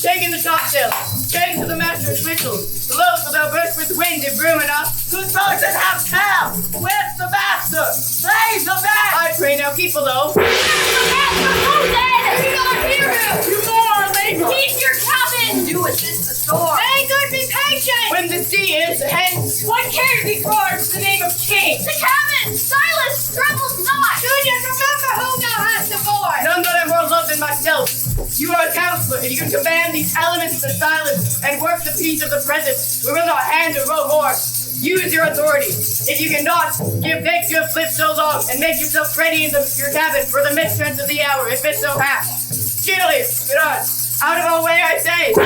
Taking the topsail, getting to the master's whistle. The loads will burst with wind if room enough. Whose voices have tail? Where's the master? Save the man! I pray now keep below. The master goes in! We don't hear him! You more, labor! Keep your cabin! You assist the storm! Very good, be patient! When the sea is hence, what cares he guards the name of king? The cabin! Silence! Troubles not! Do you remember who thou hast aboard? none that I more love than myself. You are a counselor, and you can command these elements to silence and work the peace of the present. We will not hand a row more. Use your authority. If you cannot, give thanks you have lived so long, and make yourself ready in your cabin for the mistress of the hour, if it so hap. Cheerily, get on. Out of our way, I say. I'm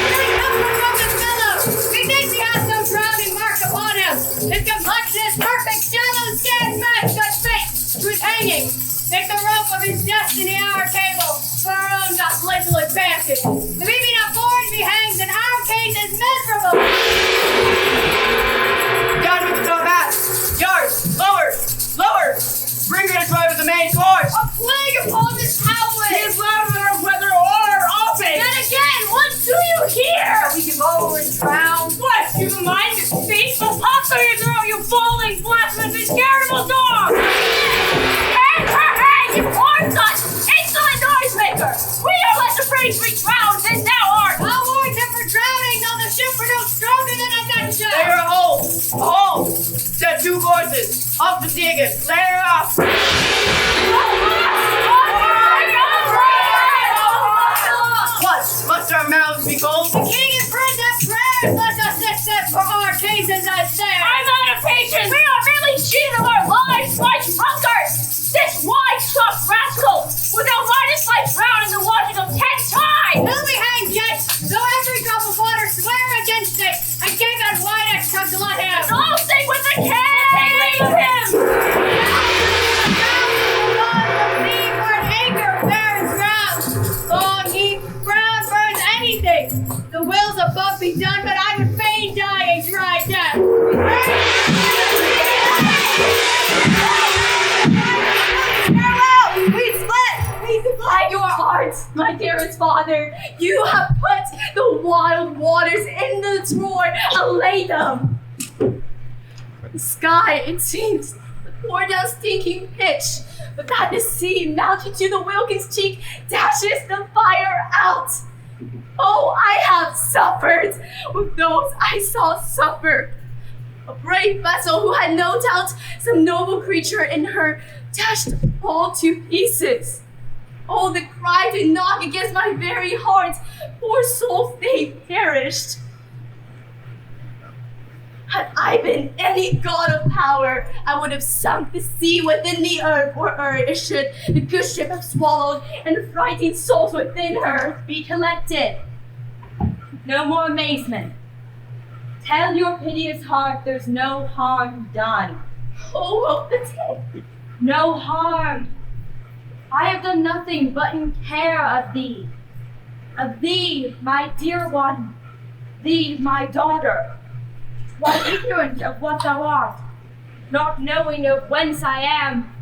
very comfort from this fellow. Methinks he has no drowning mark upon him. His complexion is perfect, shallow, skin, match, such face, who is hanging. Make the rope of his destiny our cable, for our own doth little advantage. If he be not born, he hangs, and our case is miserable. Down with the topmast. Yards, lower, lower. Bring her to try with the main cord. A plague upon this howling! He is louder whether or open! Then again, what do you hear? We give over and drown. What? You have a mind to speak? The pox on your throat, you falling, blasphemous, and charitable dog! You horn son! Insolent noise maker! We are less afraid to be drowned than thou art! I'll warn him for drowning, though the ship were no stronger than a gunshot! Lay her hold! Set 2 courses. Off the sea again. Lay her off. What? Must our mouths be cold? The king is prayed that prayers let us accept for our cases as there. I'm out of patience! We are really cheated of our lives by drunkards! This wide-struck rascal would now ride us like drown in the waters of 10 times! He'll be hanged yet, though every drop of water swear against it, and gave that wide extra to let him. I'll sing with the king! Leave him! The wills above be done, but I would fain die a dry death. Farewell! We split! We supply your hearts, my dearest father. You have put the wild waters in the Troy. Allay them. The sky, it seems, poured down stinking pitch, but that the sea, mounted to the Wilkins cheek, dashes the fire out. Oh, I have suffered with those I saw suffer. A brave vessel who had no doubt some noble creature in her dashed all to pieces. Oh, the cry did knock against my very heart. Poor souls, they perished. Had I been any god of power, I would have sunk the sea within the earth, or it should the good ship have swallowed, and the frightened souls within her. Be collected. No more amazement. Tell your piteous heart there's no harm done. Oh, well, the day. No harm. I have done nothing but in care of thee. Of thee, my dear one. Thee, my daughter. While ignorant of what thou art, not knowing of whence I am,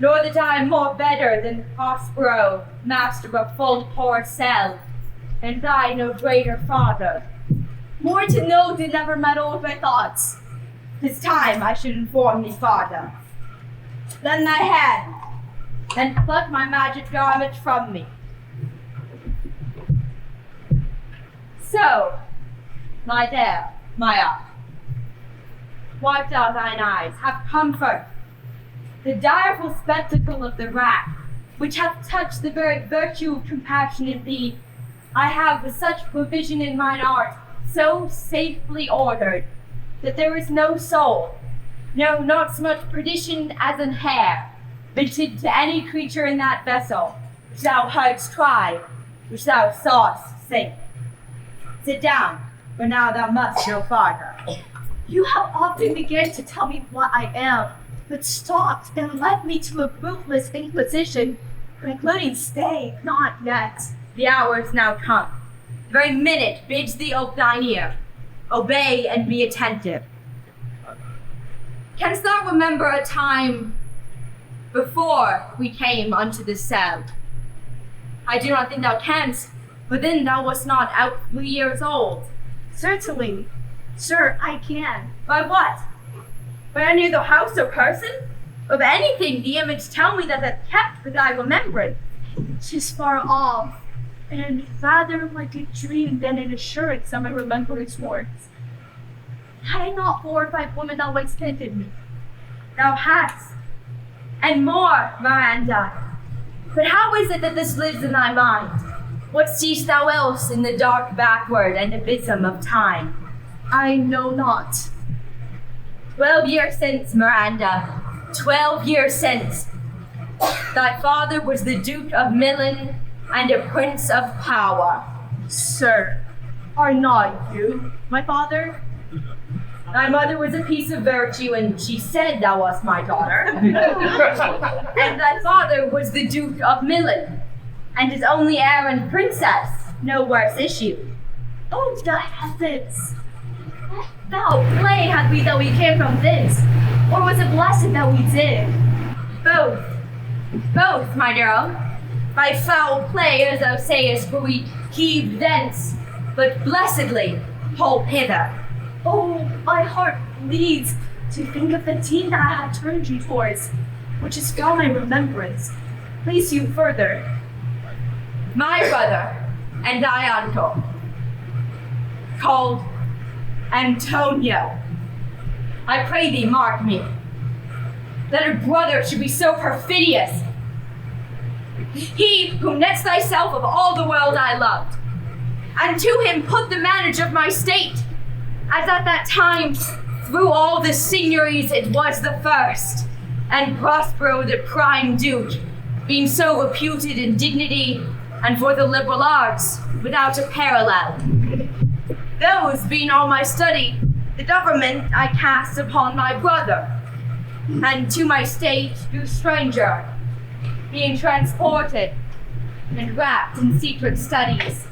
nor that I am more better than Prospero, master of full poor cell, and thy no greater father. More to know did never meddle with my thoughts. 'Tis time I should inform thee, father. Lend thy hand, and pluck my magic garment from me. So, lie there, my eye. Wipe out thine eyes, have comfort. The direful spectacle of the rack, which hath touched the very virtue of compassion in thee, I have with such provision in mine art, so safely ordered, that there is no soul, No, not so much perdition as an hair, bitten to any creature in that vessel, which thou heardst try, which thou sawest sink. Sit down, for now thou must no farther. You have often begun to tell me what I am, but stopped and led me to a ruthless inquisition, concluding stay, not yet. The hour is now come. The very minute bids thee ope thine ear. Obey and be attentive. Canst thou remember a time before we came unto this cell? I do not think thou canst, but then thou wast not out 3 years old. Certainly, sir, I can. By what? By any other house or person? Of anything the image tell me that hath kept for thy remembrance. 'Tis far off, and rather like a dream than an assurance of my remembrance words. Had I not 4 or 5 women that once tempted me? Thou hast, and more, Miranda. But how is it that this lives in thy mind? What seest thou else in the dark backward and abysm of time? I know not. 12 years since, Miranda, 12 years since, thy father was the Duke of Milan and a prince of power. Sir, are not you my father? Thy mother was a piece of virtue, and she said thou wast my daughter. And thy father was the Duke of Milan, and his only heir and princess, no worse issue. Oh, the heavens! Foul play had we that we came from this, or was it blessed that we did? Both. Both, my dear own. By foul play, as thou sayest, were we heaved thence, but blessedly pulled hither. Oh, my heart bleeds to think of the team that I had turned you towards, which is found my remembrance. Please you further. My brother and thy uncle, called Antonio. I pray thee, mark me, that a brother should be so perfidious. He who nets thyself of all the world I loved, and to him put the manage of my state, as at that time through all the signories it was the first, and Prospero the prime duke, being so reputed in dignity and for the liberal arts without a parallel. Those being all my study, the government I cast upon my brother, and to my state do stranger, being transported and wrapped in secret studies.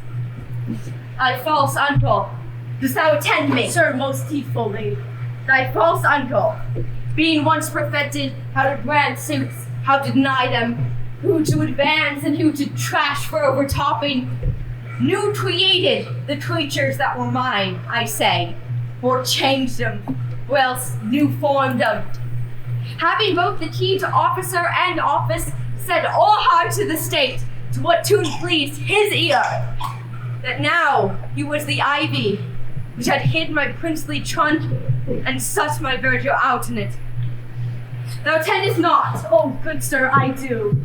Thy false uncle, dost thou attend me? Sir, most heedfully. Thy false uncle, being once perfected how to grant suits, how to deny them, who to advance and who to trash for overtopping, new created the creatures that were mine, I say, or changed them, or else new formed them. Having both the key to officer and office, said all hard to the state, to what tune pleased his ear, that now he was the ivy which had hid my princely trunk and sussed my verdure out in it. Thou tendest not. Oh, good sir, I do.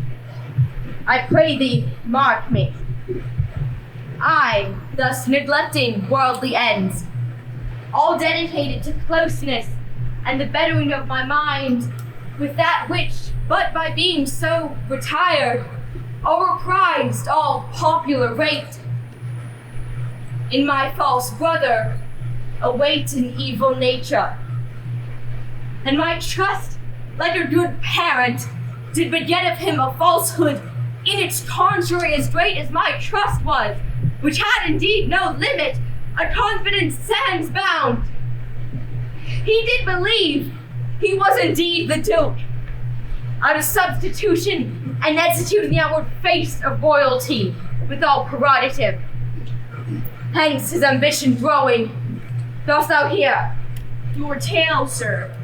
I pray thee, mark me. I, thus neglecting worldly ends, all dedicated to closeness and the bettering of my mind with that which, but by being so retired, overprized all popular rate. In my false brother await an evil nature, and my trust, like a good parent, did beget of him a falsehood in its contrary as great as my trust was, which had indeed no limit, a confidence sans bound. He did believe he was indeed the Duke, out of substitution and instituting the outward face of royalty with all prerogative. Hence his ambition growing. Dost thou hear? Your tale, sir,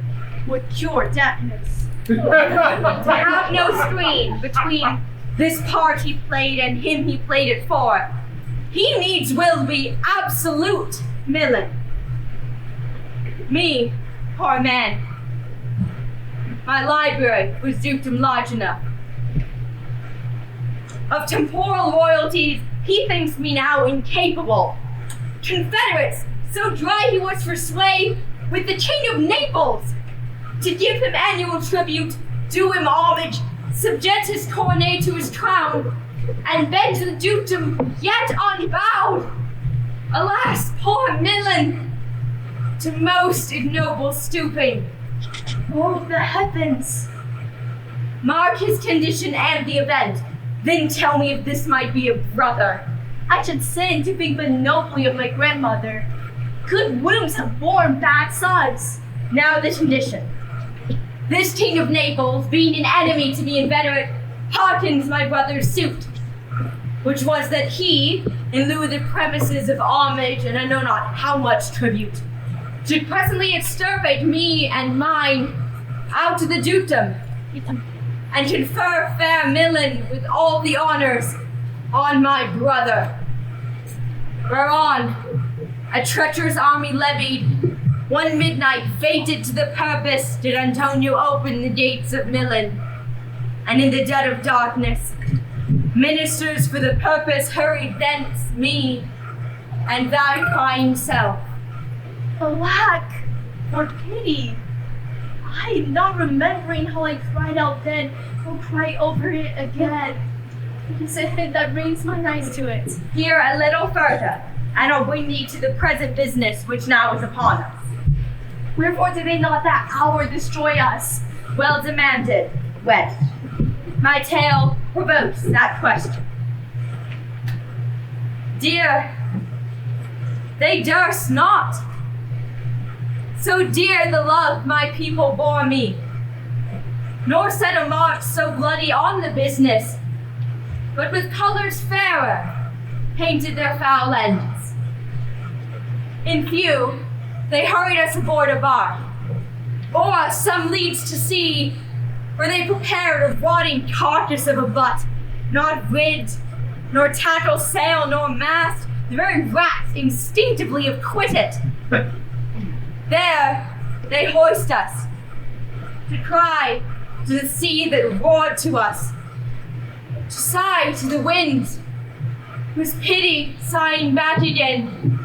would cure deafness. To have no screen between this part he played and him he played it for, he needs will be absolute Milan. Me, poor man, my library was dukedom large enough. Of temporal royalties, he thinks me now incapable. Confederates, so dry he was for sway with the King of Naples. to give him annual tribute, do him homage, subject his coronet to his crown, and bend the dukedom yet unbowed. Alas, poor Millen, to most ignoble stooping. Oh, the heavens! Mark his condition and the event, then tell me if this might be a brother. I should sin to think but nobly of my grandmother. Good wombs have borne bad sons. Now the condition. This king of Naples, being an enemy to the inveterate, hearkens my brother's suit, which was that he, in lieu of the premises of homage and I know not how much tribute, should presently extirpate me and mine out of the dukedom, and confer fair Millen with all the honors on my brother. Whereon a treacherous army levied, one midnight fated to the purpose did Antonio open the gates of Millen, and in the dead of darkness, ministers for the purpose hurried thence me and thy crying self. Alack, for pity! I, not remembering how I cried out then, will cry over it again. It is a hint that brings my eyes to it. Here a little further, and I'll bring thee to the present business which now is upon us. Wherefore did they not that hour destroy us? Well demanded, West. My tale provokes that question. Dear, they durst not. So dear the love my people bore me, nor set a mark so bloody on the business, but with colors fairer painted their foul ends. In few, they hurried us aboard a bark, bore us some leagues to sea, where they prepared a rotting carcass of a butt, not rid, nor tackle sail, nor mast, the very rats instinctively have quit it. There they hoist us, to cry to the sea that roared to us, to sigh to the winds, whose pity, sighing back again,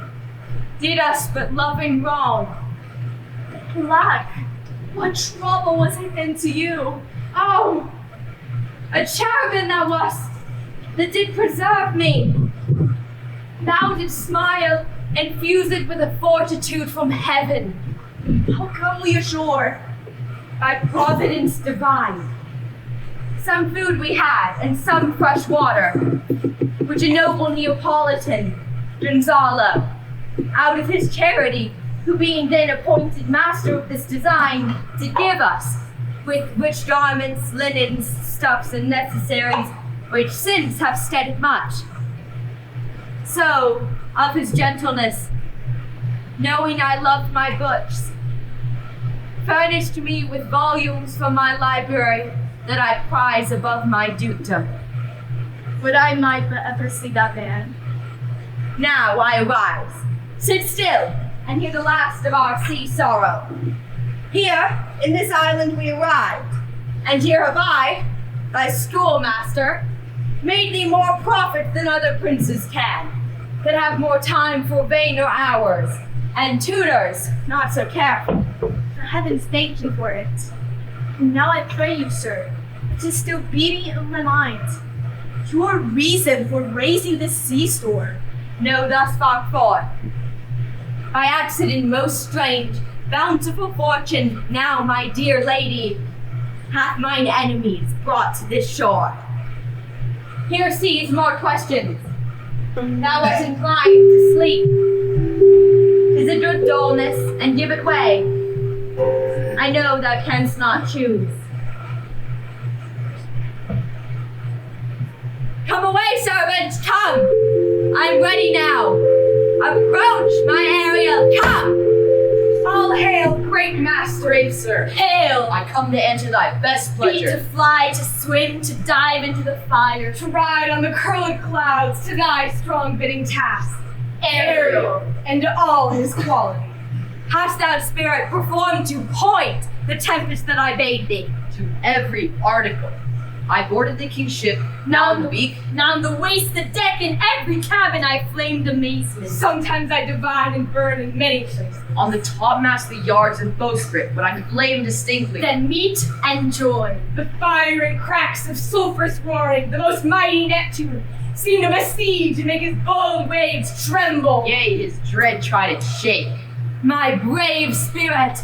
did us but loving wrong. Alack, what trouble was it then to you? Oh, a cherubim thou wast, that did preserve me. Thou didst smile and fuse it with a fortitude from heaven. How come we ashore? By providence divine. Some food we had, and some fresh water, which a noble Neapolitan, Gonzalo, out of his charity, who being then appointed master of this design, did give us, with rich garments, linens, stuffs, and necessaries, which since have steadied much. So, of his gentleness, knowing I loved my books, furnished me with volumes from my library that I prize above my dukedom. Would I might but ever see that man. Now I arise. Sit still, and hear the last of our sea sorrow. Here, in this island we arrived, and here have I, thy schoolmaster, made thee more profit than other princes can, that have more time for vainer hours, and tutors not so careful. For heavens thank you for it. And now I pray you, sir, it is still beating in my mind. Your reason for raising this sea store. No, thus far forth. By accident most strange, bountiful fortune, now my dear lady, hath mine enemies brought to this shore. Here sees more questions. Thou art inclined to sleep. 'Tis a good dullness, and give it way. I know thou canst not choose. Come away, servants, come! I'm ready now. Approach, my Ariel, come! All hail, great master, sir. Hail! I come to answer thy best Be to pleasure. fly, to swim, to dive into the fire. To ride on the curled clouds to thy strong bidding task. Ariel, and to all his quality. Hast thou, spirit, performed to point the tempest that I bade thee? To every article. I boarded the king's ship, Now now the beak. Now on the waist, the deck, in every cabin I flamed amazement. Sometimes I divide and burn in many places. On the topmast, the yards, and bowsprit, but I could blame distinctly. Then meet and joy. The fire and cracks of sulphurous roaring, the most mighty Neptune, seemed to besiege and make his bold waves tremble. Yea, his dread tried its shake. My brave spirit!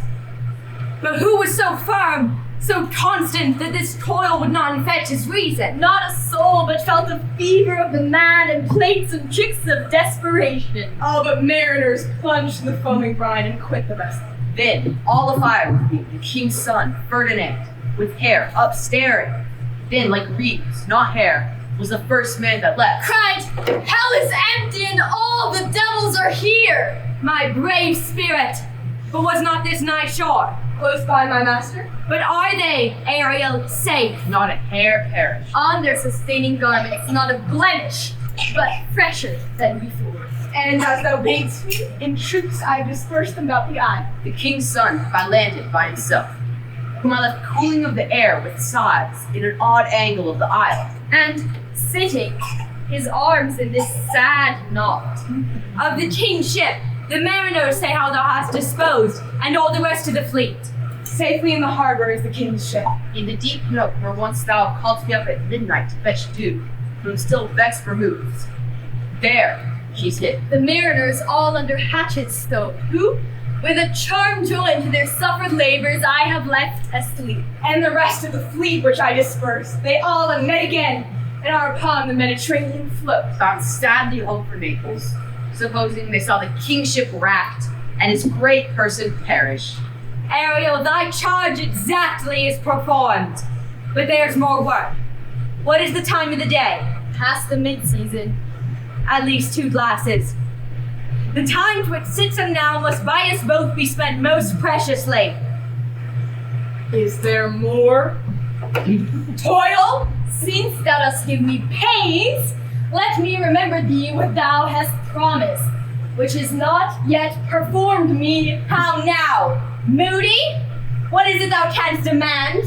But who was so firm, so constant that this toil would not infect his reason? Not a soul but felt the fever of the mad and played some tricks of desperation. All but mariners plunged in the foaming brine and quit the vessel. Then, all afire with me, the king's son, Ferdinand, with hair up staring. Then, like reeds, not hair, was the first man that left. Cried, hell is empty and all the devils are here! My brave spirit! But was not this nigh shore? Close by, my master. But are they, Ariel, safe? Not a hair perished. On their sustaining garments, not a blemish, but fresher than before. And as thou badest me, in troops I dispersed them about the isle. The king's son I landed by himself, whom I left cooling of the air with sighs in an odd angle of the isle. And sitting, his arms in this sad knot. Of the king's ship, the mariners say how thou hast disposed, and all the rest of the fleet. Safely in the harbor is the king's ship. In the deep nook where once thou calledst me up at midnight to fetch dew, from still vexed removes. There she's hid. The mariners all under hatches stowed, who, with a charm joined to their suffered labors, I have left asleep. And the rest of the fleet which I dispersed, they all have met again, and are upon the Mediterranean float. Bound sadly home for Naples, supposing they saw the king's ship wracked, and his great person perish. Ariel, thy charge exactly is performed. But there's more work. What is the time of the day? Past the mid-season. At least 2 glasses. The time to which sits them now must by us both be spent most preciously. Is there more? Toil? Since thou dost give me pains, let me remember thee what thou hast promised, which is not yet performed me. How now? Moody? What is it thou canst demand?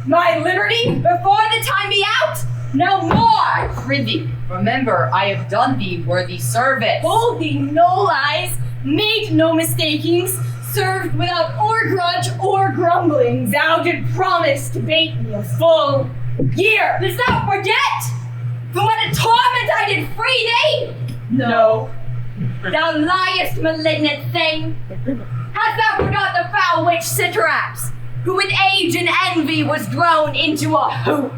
My liberty? Before the time be out? No more! Prithee, remember I have done thee worthy service. Hold thee no lies, made no mistakings, served without or grudge or grumbling. Thou did promise to bait me a full year. Dost thou forget? From what a torment I did free thee? No. Thou liest, malignant thing! Hast thou forgot the foul witch Citrax, who with age and envy was thrown into a hoop?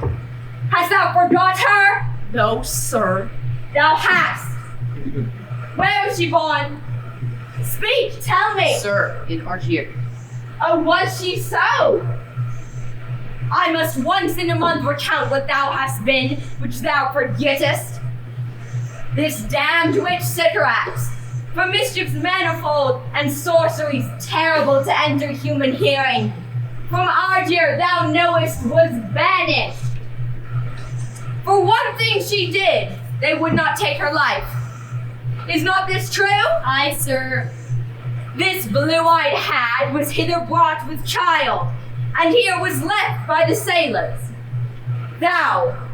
Hast thou forgot her? No, sir. Thou hast! Where was she born? Speak, tell me! Sir, in Argier. Oh, was she so? I must once in a month recount what thou hast been, which thou forgettest. This damned witch Citrax, for mischiefs manifold and sorceries terrible to enter human hearing, from Argier thou knowest was banished. For one thing she did, they would not take her life. Is not this true? Aye, sir. This blue-eyed hag was hither brought with child, and here was left by the sailors. Thou,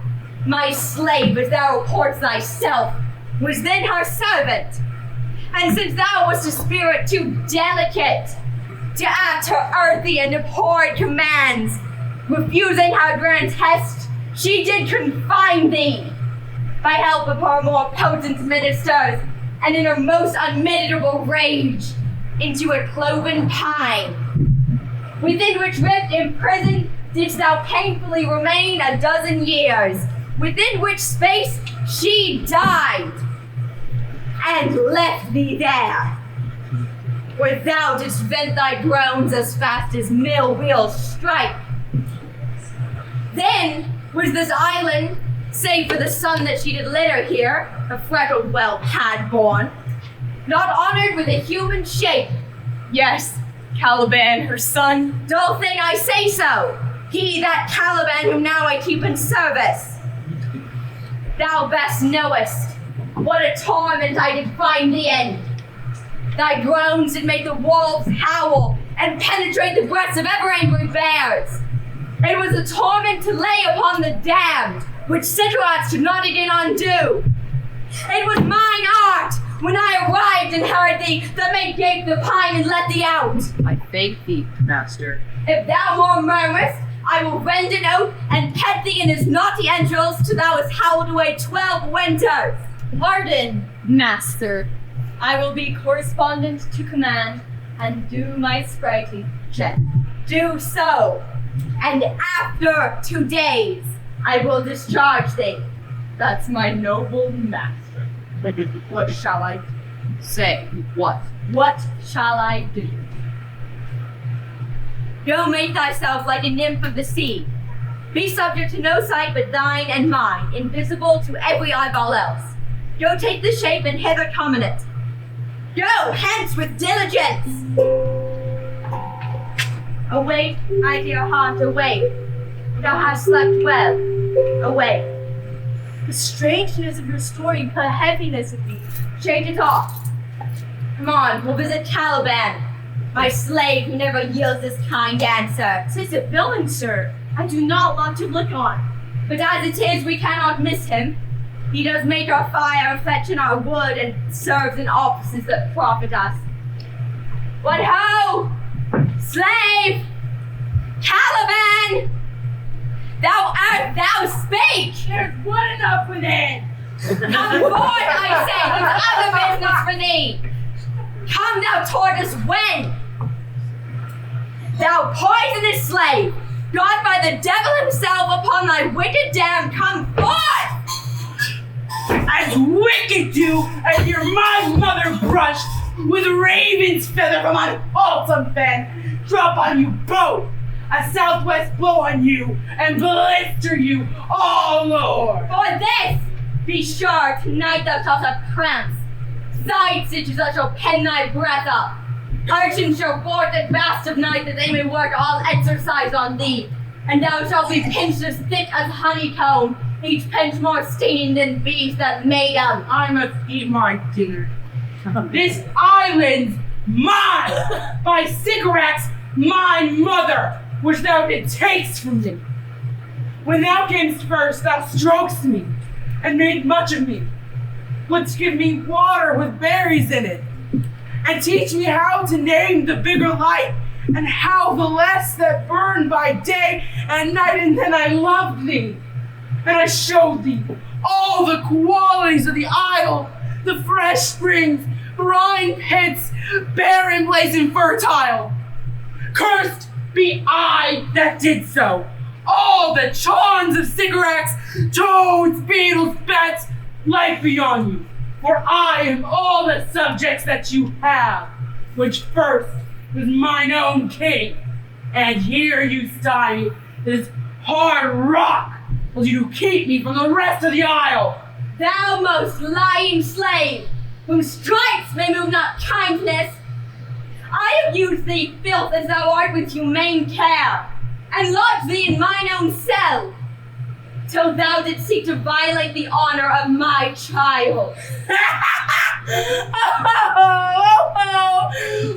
my slave, as thou reports thyself, was then her servant. And since thou wast a spirit too delicate to act her earthy and abhorred commands, refusing her grand hest, she did confine thee, by help of her more potent ministers, and in her most unmitigable rage, into a cloven pine, within which rift imprisoned didst thou painfully remain 12 years, within which space she died, and left thee there, where thou didst vent thy groans as fast as mill wheels strike. Then was this island, save for the son that she did litter here, a freckled whelp had born, not honored with a human shape. Yes, Caliban, her son. Dull thing, I say so. He, that Caliban whom now I keep in service. Thou best knowest what a torment I did find thee in. Thy groans did make the wolves howl and penetrate the breasts of ever angry bears. It was a torment to lay upon the damned, which cigarettes should not again undo. It was mine art, when I arrived and heard thee, that made gape the pine and let thee out. I thank thee, master. If thou more murmurest, I will rend it out and pet thee in his naughty entrails till thou hast howled away 12 winters. Pardon, master. I will be correspondent to command and do my sprightly check. Do so, and after 2 days, I will discharge thee. That's my noble master. What shall I do? Say, what? What shall I do? Go make thyself like a nymph of the sea. Be subject to no sight but thine and mine, invisible to every eyeball else. Go take the shape and hither come in it. Go hence with diligence. Awake, my dear heart, awake. Thou hast slept well. Awake. The strangeness of your story and the heaviness of thee. Shake it off. Come on, we'll visit Caliban, my slave who never yields this kind answer. 'Tis a villain, sir. I do not want to look on. But as it is, we cannot miss him. He does make our fire, fetching our wood, and serves in offices that profit us. What ho! Slave! Caliban! Thou speak! There's one enough within. Come forth, I say, with other business for thee. Come, thou tortoise, when? Thou poisonous slave, God by the devil himself upon thy wicked dam, come forth! As wicked do as your my mother brushed with raven's feather from unwholesome fen, drop on you both, a southwest blow on you, and blister you all o'er. For this, be sure tonight thou shalt have cramps, side stitches that shall pen thy breath up. Urchins shall board at vast of night that they may work all exercise on thee, and thou shalt be pinched as thick as honeycomb, each pinch more stinging than bees that made 'em. I must eat my dinner. This island's mine, by Sycorax, my mother, which thou did taste from me. When thou camest first, thou strokest me, and made much of me. Wouldst give me water with berries in it, and teach me how to name the bigger light, and how the less that burned by day and night, and then I loved thee, and I showed thee all the qualities of the isle, the fresh springs, brine pits, barren place and fertile. Cursed be I that did so. All the charms of Sycorax, toads, beetles, bats, life beyond you. For I am all the subjects that you have, which first was mine own king. And here you stay, this hard rock, will you keep me from the rest of the isle. Thou most lying slave, whom stripes may move not kindness, I have used thee, filth as thou art, with humane care, and lodged thee in mine own cell, till thou didst seek to violate the honor of my child.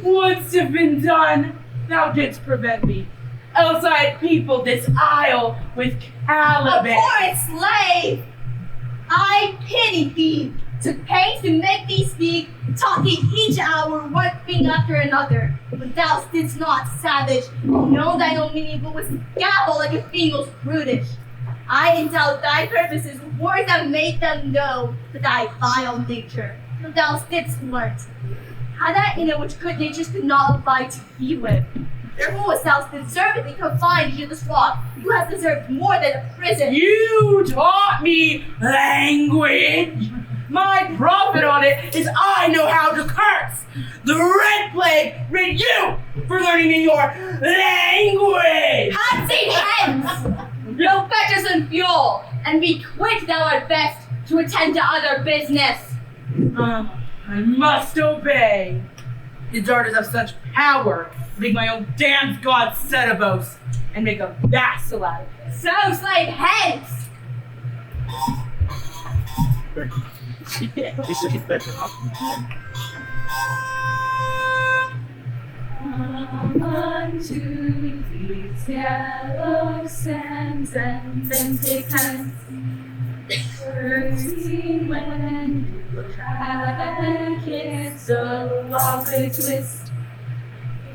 Wouldst have been done, thou didst prevent me. Else I had peopled this isle with Caliban. A poor slave! I pity thee, took pains to make thee speak, taught thee each hour one thing after another. But thou didst not, savage, know thine own meaning, but was gabble like a female's brutish. I endowed thy purposes with words that made them know that thy vile nature, but thou didst learn. Had that in it which good natures could not abide to be with. Therefore wast thou deservedly confined into this rock. You have deserved more than a prison. You taught me language. My profit on it is I know how to curse. The red plague rid you for learning me your language. Handsy hence! No fetches and fuel, and be quick thou art best to attend to other business. I must obey. The daughters have such power, make my own dance god Setebos, and make a vassal out of it. So slave hence! Come unto these yellow sands and then take hands. First when you have a kiss along the twist,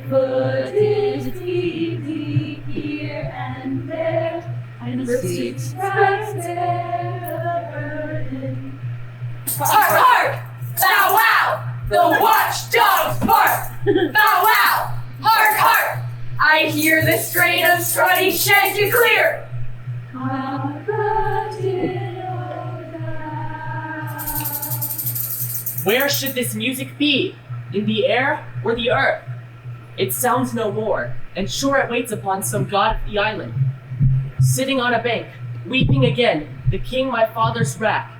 put it deep here and there, and sleep right there a burden. Hark, hark! Bow wow! The watchdog's bark! Bow wow! Hark, hark! I hear the strain of strutting Chanticleer! Where should this music be? In the air or the earth? It sounds no more, and sure it waits upon some god of the island. Sitting on a bank, weeping again, the king my father's wrack,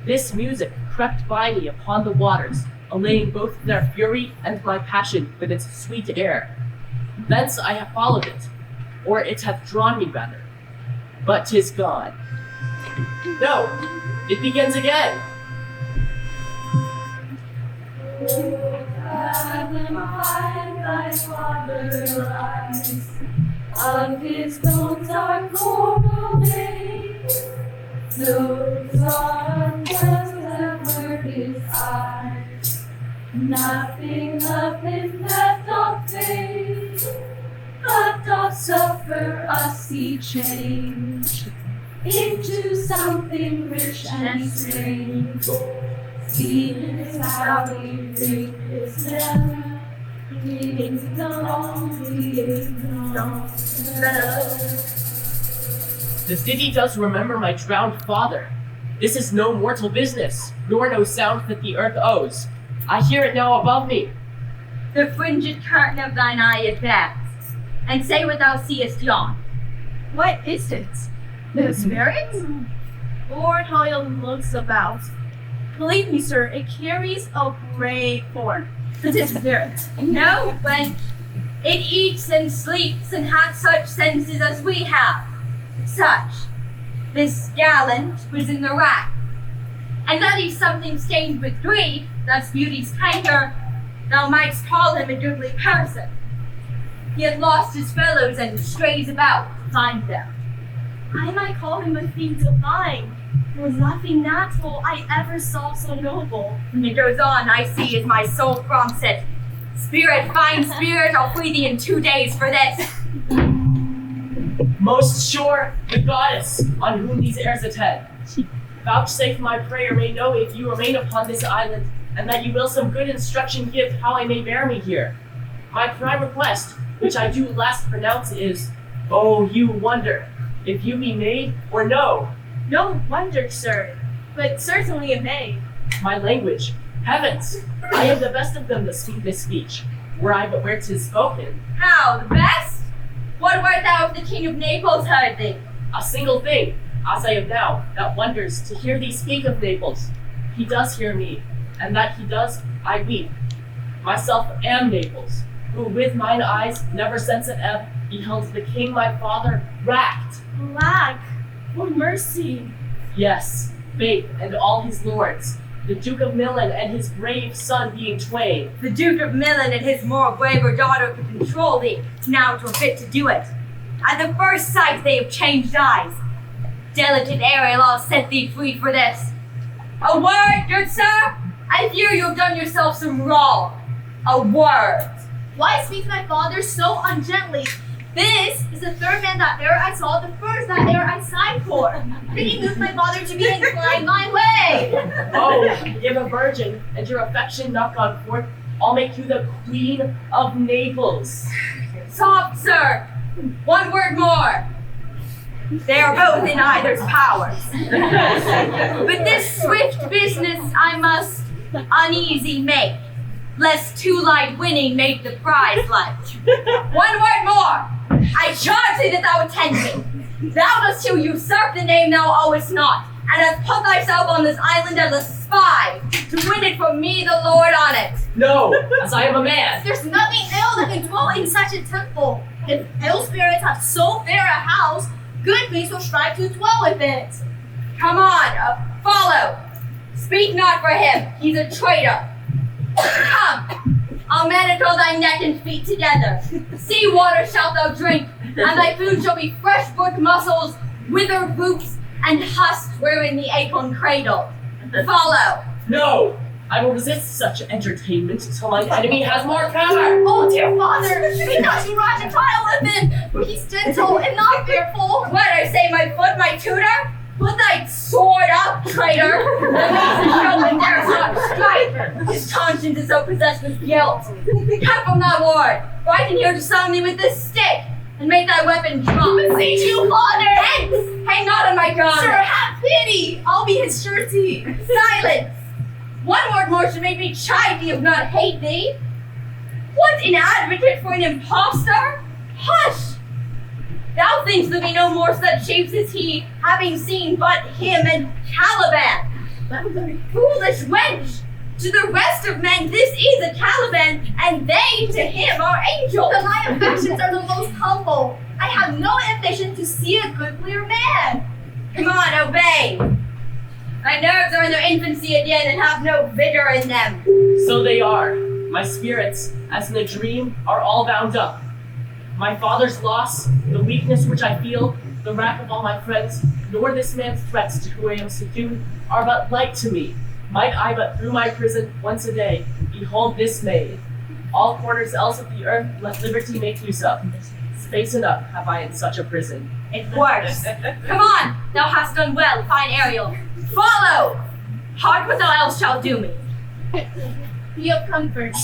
this music crept by me upon the waters, allaying both their fury and my passion with its sweet air. Thence I have followed it, or it hath drawn me rather. But 'tis gone. No, it begins again. Of his bones are coral veins, those are just that were his eyes. Nothing of him that doth fade, but doth suffer us he change into something rich and strange. See his valley, drink his never. The ditty does remember my drowned father. This is no mortal business, nor no sound that the earth owes. I hear it now above me. The fringed curtain of thine eye advance, and say what thou seest yon. What is it? The spirit? Lord, how it looks about. Believe me, sir, it carries a great form. It is spirit. No, wench. It eats and sleeps and hath such senses as we have. Such. This gallant was in the rack. And that he's something stained with grief, that's beauty's canker, thou mightst call him a goodly person. He hath lost his fellows and strays about to find them. I might call him a thing divine. There was nothing natural I ever saw so noble. When it goes on, I see as my soul prompts it. Spirit, fine spirit, I'll free thee in 2 days for this. Most sure, the goddess on whom these airs attend. Vouchsafe my prayer may know if you remain upon this island, and that you will some good instruction give how I may bear me here. My prime request, which I do last pronounce, is, oh, you wonder, if you be made or no. No wonder, sir, but certainly a maid. My language, heavens, I am the best of them that speak this speech, were I but where 'tis spoken. How, the best? What wert thou if the king of Naples heard thee? A single thing, as I am now, that wonders to hear thee speak of Naples. He does hear me, and that he does, I weep. Myself am Naples, who with mine eyes, never since at ebb, beheld the king my father racked. Alack, for mercy. Yes, Faith and all his lords, the Duke of Milan and his brave son being twain. The Duke of Milan and his more braver daughter could control thee, now 'twere fit to do it. At the first sight they have changed eyes. Delicate Ariel, I'll set thee free for this. A word, good sir? I fear you have done yourself some wrong. A word. Why speaks my father so ungently? This is the third man that e'er I saw, the first that e'er I sighed for. Pity moved my father to be inclined my way. Oh, if a virgin and your affection not gone forth, I'll make you the Queen of Naples. Soft, sir. One word more. They are both in either's powers. But this swift business I must uneasy make, lest too light winning make the prize light. One word more. I charge thee that thou attend me. Thou dost too usurp the name thou owest not, and hast put thyself on this island as a spy, to win it from me, the Lord on it. No, as I am a man. There's nothing ill that can dwell in such a temple. If ill spirits have so fair a house, good beings will strive to dwell with it. Come on, follow. Speak not for him, he's a traitor. Come. I'll manacle thy neck and feet together. Sea water shalt thou drink, and thy food shall be fresh brook mussels, withered roots, and husks wherein the acorn cradle. Follow. No! I will resist such entertainment till my enemy has more power! Oh, dear father, be not too rash a child with it, for he's gentle and not fearful. What, I say my foot, my tutor? Put thy sword up, traitor! The master showman dares not strike. His conscience is so possessed with guilt. Cut from thy ward, for I can hear to summon thee with this stick, and make thy weapon drop. Beseech you, father! Hence! Hang not on my garment! Sir, have pity! I'll be his surety. Silence! One word more should make me chide thee, if not hate thee. What, an advocate for an impostor? Hush! Thou thinkst there be no more such shapes as he, having seen but him and Caliban. Foolish wench! To the rest of men this is a Caliban, and they to him are angels. But my affections are the most humble. I have no ambition to see a goodlier man. Come on, obey. My nerves are in their infancy again and have no vigor in them. So they are. My spirits, as in a dream, are all bound up. My father's loss, the weakness which I feel, the wrath of all my friends, nor this man's threats to whom I am subdued, are but light to me. Might I but through my prison once a day behold this maid. All corners else of the earth let liberty make use of. Space enough have I in such a prison. It works. Come on, thou hast done well, fine Ariel. Follow! Hark what thou else shalt do me. Be of comfort.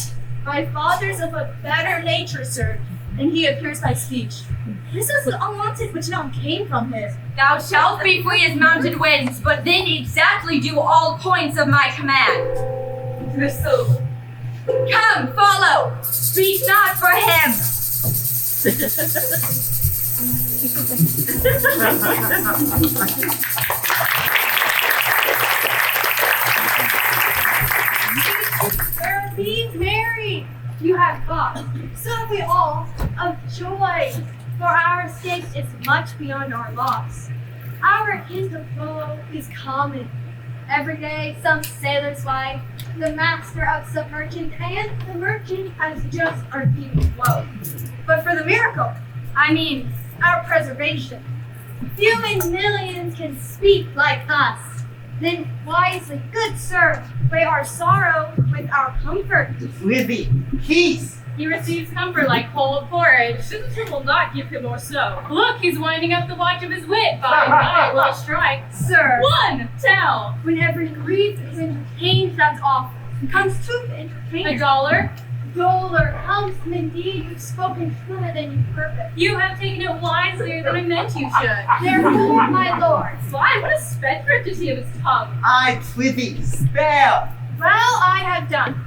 My father's of a better nature, sir, and he appears by speech. This is unwanted which now came from him. Thou shalt be free as mounted winds, but then exactly do all points of my command. Come, follow! Speak not for him! Sir, be merry. You have thought, so have we all, of joy. For our state is much beyond our loss. Our kind of woe is common. Every day some sailor's wife, the master of some merchant, and the merchant has just our people's woe. But for the miracle, I mean our preservation, few in millions can speak like us. Then wisely, good sir, weigh our sorrow with our comfort. Livy, peace! He receives comfort like cold porridge. Citizen will not give him more so. Look, he's winding up the watch of his wit. By and by will strike. Sir, One, tell. when every grief is entertained that's awful, comes truth entertainer. $1. Handsome indeed, you've spoken truer than you purposed. You have taken it wiselier than I meant you should. Therefore, my lord, Why, what a spendthrift is he of his tongue. I prithee, spare! well I have done.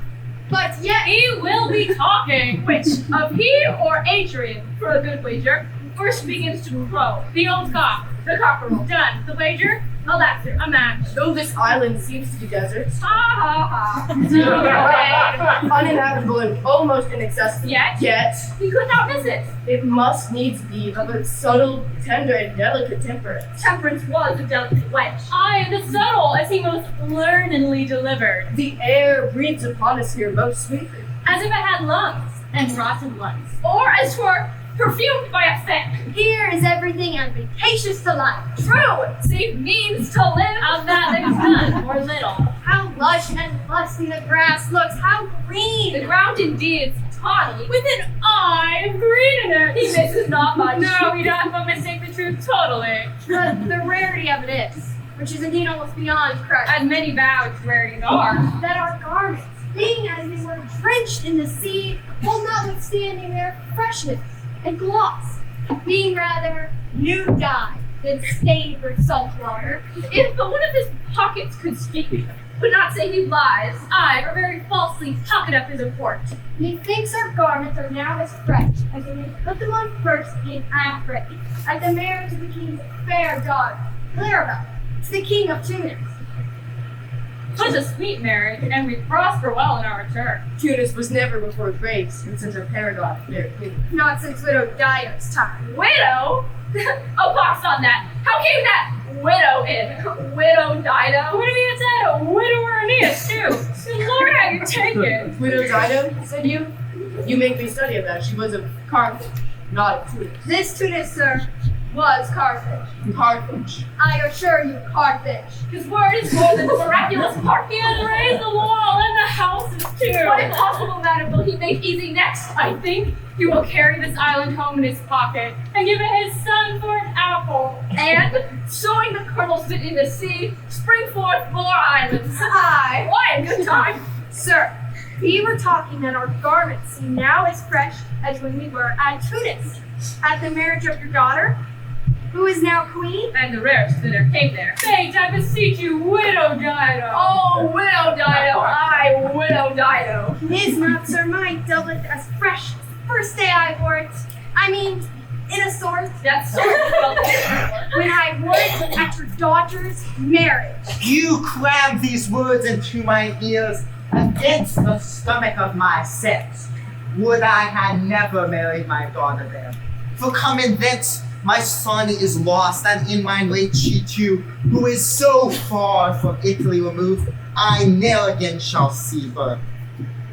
But yet, He will be talking. Which, of he or Adrian, for a good wager, first begins to crow. The old cock, the cockerel. Done. The wager? A laughter, a match. Though this island seems to be desert, Ha ha ha. uninhabitable and almost inaccessible, Yet? he He could not miss it. it must needs be of a subtle, tender, and delicate temperament. Temperance was a delicate wench. Aye, the subtle, as he most learnedly delivered. The air breathes upon us here most sweetly. As if it had lungs, and rotten lungs. Or as twere perfumed by a fan. here is everything advantageous to life. True, save means to live. Of that there's none, or little. How lush and lusty the grass looks, how green! The ground indeed is tawny, with an eye of green in it. He misses not much. No, he doth but mistake the truth totally. The rarity of it is, which is indeed almost beyond credit, As many vowed rarities are. that our garments, being as they were drenched in the sea, while notwithstanding their freshness and gloss, being rather new dye than stained with salt water. If but one of his pockets could speak, would not say he lies, aye, or very falsely pocket up his report. Methinks our garments are now as fresh as when we put them on first in Africa, as the marriage of the king's fair daughter, Clarabelle, to the king of Tunis. 'Twas a sweet marriage, and we prosper well in our return. Tunis was never before graced, and since her paradox fair queen. Not since widow Dido's time. Widow? Oh, box on that. How came that widow in? Widow Dido? What do you say? A widower Aeneas, too. Good Lord, how you take it? Widow Dido, said you? You make me study of that. She was of Carthage, not of Tunis. This Tunis, sir, was Carthage. Carthage. I assure you, Carthage. His word is more than miraculous. He has raised the wall and the houses too. What impossible matter will he make easy next? I think he will carry this island home in his pocket and give it his son for an apple. And, sowing the kernels in the sea, spring forth more islands. Aye. Why a good time? Sir, we were talking that our garments seem now as fresh as when we were at Tunis, at the marriage of your daughter, who is now queen. And the rarest dinner came there. Fate, I beseech you, Widow Dido. Oh, Widow Dido, I, Widow Dido. Is not, sir, my doublet as fresh as the first day I wore it? I mean, in a sort, That's sort of when I wore it at your daughter's marriage. You cram these words into my ears against the stomach of my sex. Would I had never married my daughter there. For coming thence, my son is lost, and in my late she too, who is so far from Italy removed, I ne'er again shall see her.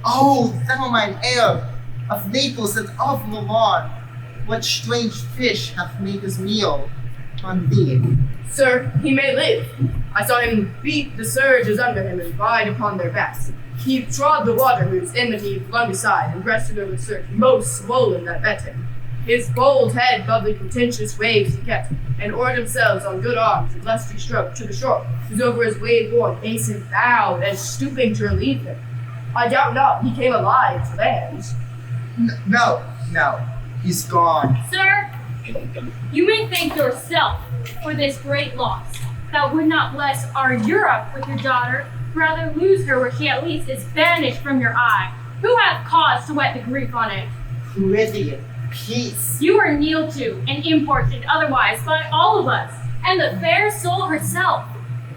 Oh, thou mine heir, of Naples and of Milan, what strange fish hath made his meal on thee? Sir, he may live. I saw him beat the surges under him and ride upon their backs. He trod the water whose enmity flung aside, and breasted over the surge most swollen that met him. His bold head above the contentious waves he kept, and oared themselves on good arms with lusty stroke to the shore, whose over his wave-worn basin bowed, as stooping to relieve him. I doubt not he came alive to land. No, he's gone. Sir, you may thank yourself for this great loss. Thou would not bless our Europe with your daughter, rather lose her where she at least is banished from your eye. Who hath cause to wet the grief on it? Prithee, peace. You are kneeled to and imported otherwise by all of us, and the fair soul herself,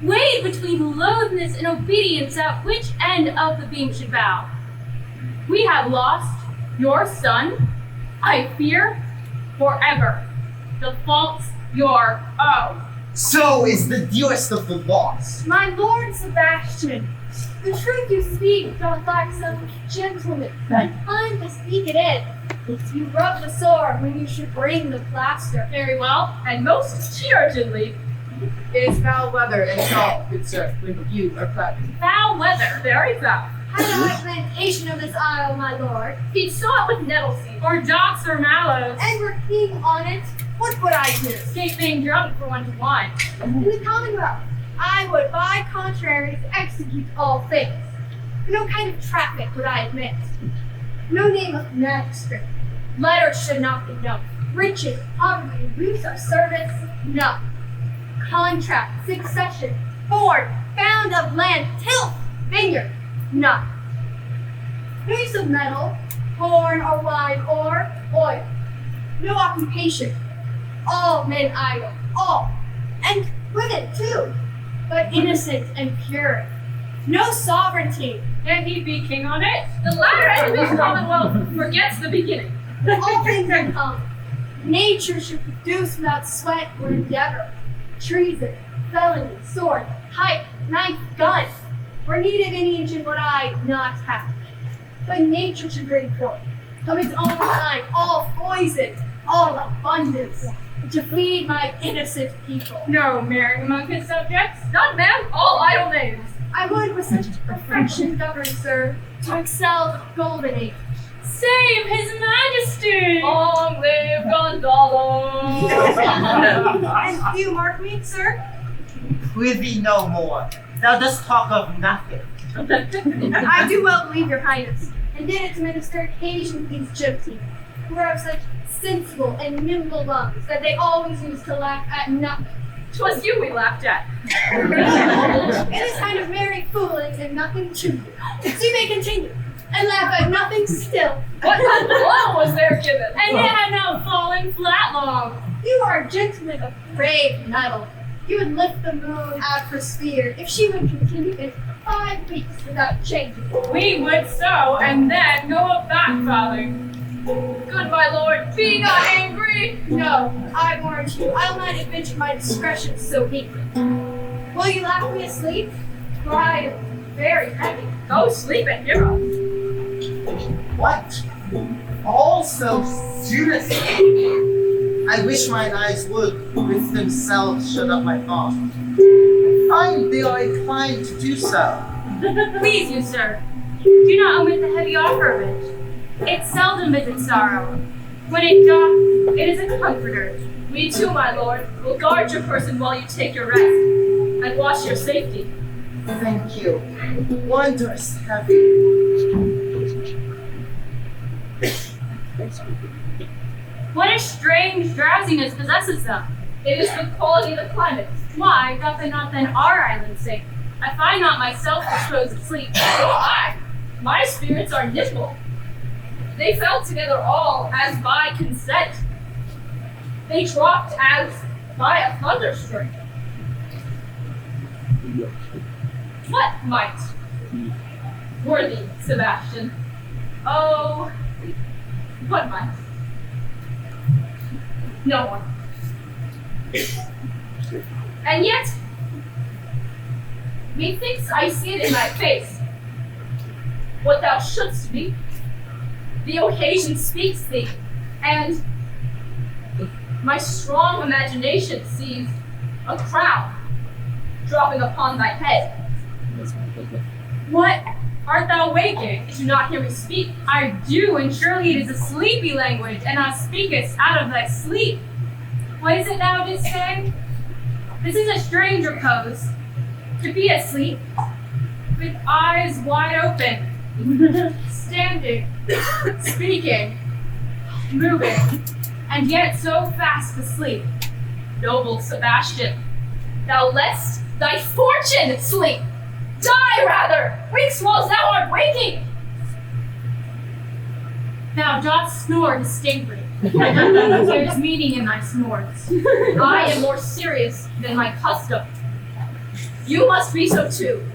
weighed between loathness and obedience at which end of the beam should bow. We have lost your son, I fear, forever. The fault's your own. So is the dearest of the lost. My lord Sebastian, the truth you speak doth lack some gentleman, but time to speak it in. You rub the sore when you should bring the plaster. Very well, and most urgently. It is foul weather and salt, good sir, when you are cloudy. Foul weather, very foul. Had I plantation of this isle, my lord, He'd sow it with nettle seed, or docks or mallows. and were king on it, what would I do? Escape being drunk for 1 to 1. In the Commonwealth, I would by contraries execute all things. No kind of traffic would I admit. No name of magistrate. Letters should not be known. Riches, poverty, use of service, none. Contract, succession, board, bound of land, tilth, vineyard, none. No use of metal, corn or wine or oil. No occupation. All men idle, all, and women too, but innocent and pure. No sovereignty. Can he be king on it? The latter end of his commonwealth forgets the beginning. All things are common. Nature should produce without sweat or endeavor. Treason, felony, sword, pike, knife, gun were needed in each and what I not have. But nature should bring forth, of its own kind, all poison, all abundance, to feed my innocent people. No marrying among his subjects. None, ma'am. All idle names. I would with such perfection govern, sir, to excel the golden age. Save his majesty. Long live Gonzalo. And do you mark me, sir? Prithee no more. Thou dost talk of nothing. I do well believe, your highness, and did administer occasion these gypsies, who are of such sensible and nimble lungs that they always used to laugh at nothing. 'Twas you we laughed at. It is kind of merry fooling and nothing to you. So you may continue, and laugh at nothing still. What a blow was there given? And it had now fallen flat long. You are a gentleman of brave mettle. You would lift the moon out for spear if she would continue in 5 weeks without changing. We would so, and then go a back-falling. Good my lord, be not angry. No, I warrant you, I'll not adventure my discretion so weakly. Will you laugh me asleep? For I am very heavy. Go sleep and hear us. What? Also, students. I wish mine eyes would, with themselves, shut up my thoughts. I find they are inclined to do so. Please you, sir, do not omit the heavy offer of it. It seldom visits sorrow. When it doth, it is a comforter. We too, my lord, will guard your person while you take your rest, and watch your safety. Thank you. Wondrous heavy. What a strange drowsiness possesses them. It is the quality of the climate. Why doth it not then our island sink? I find not myself disposed to sleep. Nor I. My spirits are nimble. They fell together all as by consent. They dropped as by a thunderstring. What might, worthy Sebastian? Oh, what might? No one. And yet, methinks I see it in thy face. What thou shouldst be. The occasion speaks thee, and my strong imagination sees a crown dropping upon thy head. What? Art thou waking? Do not hear me speak. I do, and surely it is a sleepy language, and thou speakest out of thy sleep. What is it thou didst say? This is a strange repose, to be asleep, with eyes wide open, standing, speaking, moving, and yet so fast asleep. Noble Sebastian, thou lett'st thy fortune sleep. Die rather, weak whilst thou art waking. Thou dost snore distinctly. There is meaning in thy snores. I am more serious than my custom. You must be so too.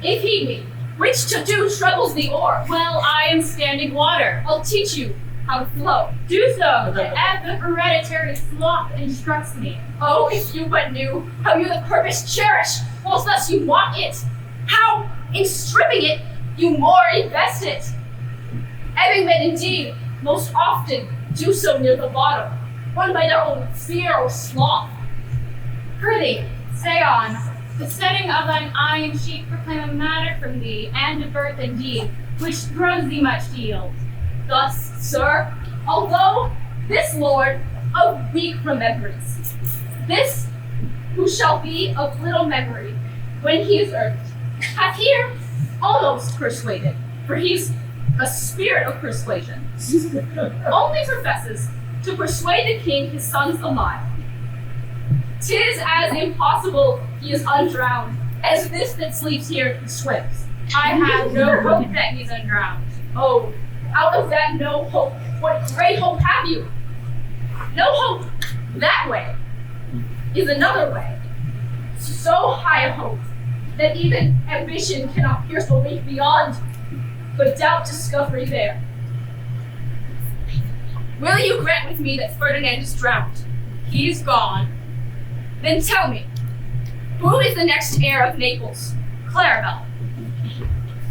If heed me, which to do troubles the oar. Well, I am standing water. I'll teach you how to flow. Do so, the ebb of hereditary sloth instructs me. Oh, if you but knew how you the purpose cherish, whilst thus you mock it. How, in stripping it, you more invest it. Ebbing men indeed most often do so near the bottom, run by their own fear or sloth. Prithee, say on. The setting of thine iron sheet proclaim a matter from thee, and a birth indeed, which throws thee much to yield. Thus, sir, although this lord of weak remembrance, this who shall be of little memory when he is earthed, hath here almost persuaded, for he's a spirit of persuasion, only professes to persuade the king his son's alive. 'Tis as impossible he is undrowned as this that sleeps here and swims. I have no hope that he's undrowned. Oh, out of that no hope, what great hope have you? No hope that way is another way. So high a hope that even ambition cannot pierce the weak beyond, but doubt discovery there. Will you grant with me that Ferdinand is drowned? He's gone. Then tell me, who is the next heir of Naples? Claribel.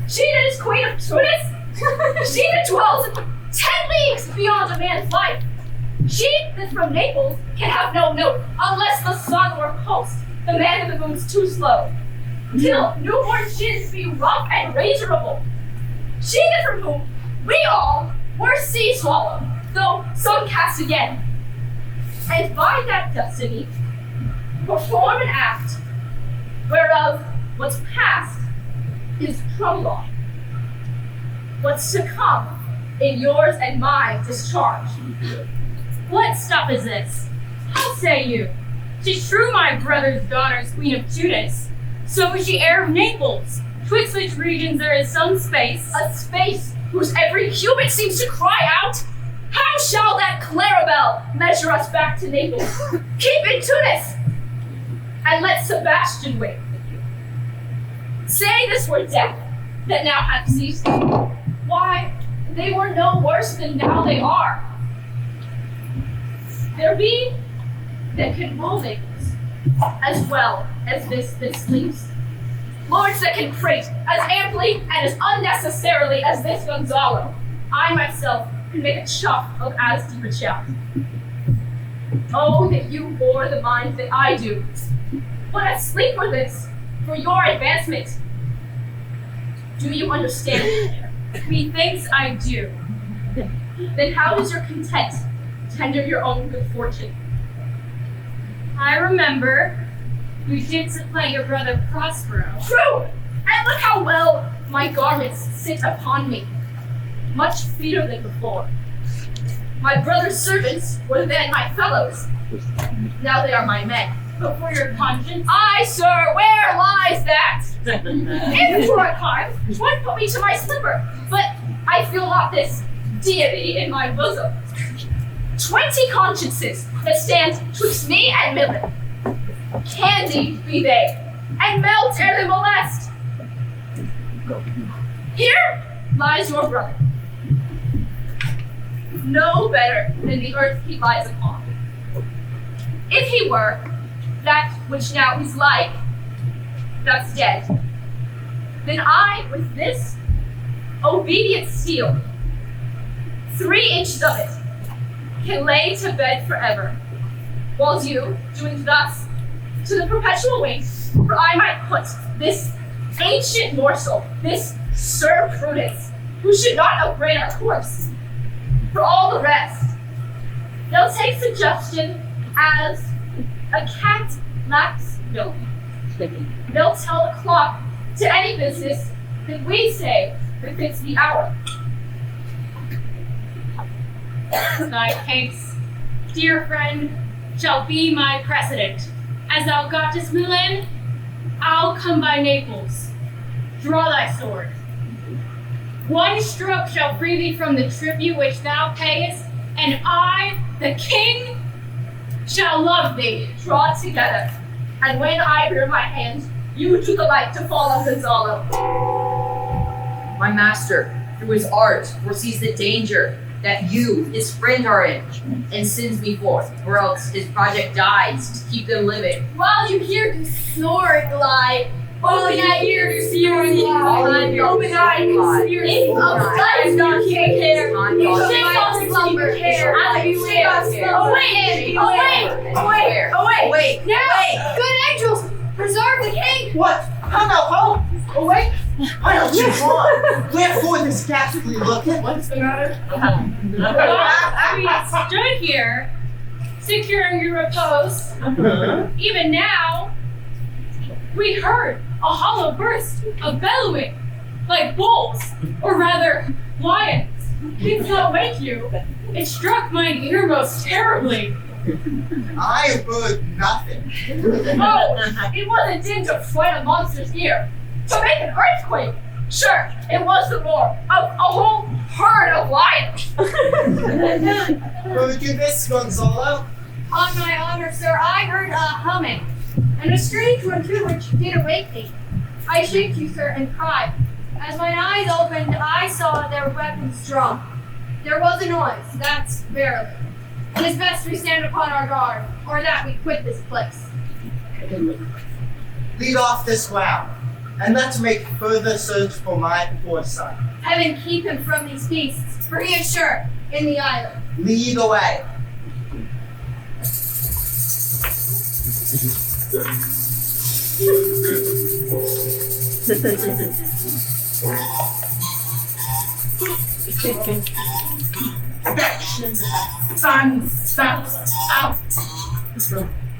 She that is queen of Tunis? She that dwells 10 leagues beyond a man's life. She that from Naples can have no note, unless the sun were post, the man of the moon's too slow. Till newborn shins be rough and razorable. She that from whom we all were sea swallowed, though some cast again. And by that destiny, perform an act, whereof what's past is prologue. What's to come in yours and mine discharge. What stuff is this? How say you? 'Tis true my brother's daughter is queen of Tunis. So is she heir of Naples. Twixt which regions there is some space. A space whose every cubit seems to cry out, how shall that Claribel measure us back to Naples? Keep in Tunis, and let Sebastian wait. Say this were death that now hath ceased. Why, they were no worse than now they are. There be that can rule Naples, as well as this that sleeps. lords that can prate as amply and as unnecessarily as this Gonzalo, I myself can make a chuff of as deep a chaff. Oh, that you bore the mind that I do. But I sleep for this, for your advancement. Do you understand? Methinks I do. Then how does your content tender your own good fortune? I remember you did supplant your brother Prospero. True! And look how well my garments sit upon me. Much fleeter than before. My brother's servants were then my fellows. Now they are my men. But for your conscience, Aye, sir, where lies that? If for a time, 'twould put me to my slipper, but I feel not this deity in my bosom. 20 consciences that stand twixt me and Millet. Candy be they, and melt ere they molest. Here lies your brother. No better than the earth he lies upon. If he were that which now he's like, that's dead, then I, with this obedient steel, 3 inches of it, can lay to bed forever, while you, doing thus, to the perpetual waste, for I might put this ancient morsel, this Sir Prudence, who should not upbraid our course. For all the rest, they'll take suggestion as a cat lacks milk. They'll tell the clock to any business that we say befits the hour. thy case, dear friend, shall be my precedent. As thou gottest Milan, I'll come by Naples. Draw thy sword. One stroke shall free thee from the tribute which thou payest, and I, the king, shall love thee. Draw together, and when I rear my hand, you do the like to fall on Gonzalo. My master, through his art, foresees the danger that you, his friend, are in, and sends me forth, or else his project dies to keep them living. While you hear the sword lie, while you hear the sword lie, open eye, conspiracy of life, not keep care. You shake off slumber, care, and beware. Away! Now, good angels, preserve the king. What? How now, ho? Awake? Why don't you draw? Wherefore this ghastly looking? What's the matter? We stood here, securing your repose. Even now, we heard a hollow burst of bellowing, like wolves, or rather, lions. Did not wake you. It struck mine ear most terribly. I heard nothing. Oh, it was a din to fright a monster's ear, to make an earthquake. Sure, it was the roar of a whole herd of lions. Heard you this, Gonzalo? On my honor, sir, I heard a humming, and a strange one too, which did awake me. I shaked you, sir, and cried. As mine eyes opened, I saw their weapons drawn. There was a noise, that's verily. It is best we stand upon our guard, or that we quit this place. Lead off this ground, and let's make further search for my poor son. Heaven keep him from these beasts, for he is sure in the island. Lead away. Sun steps out.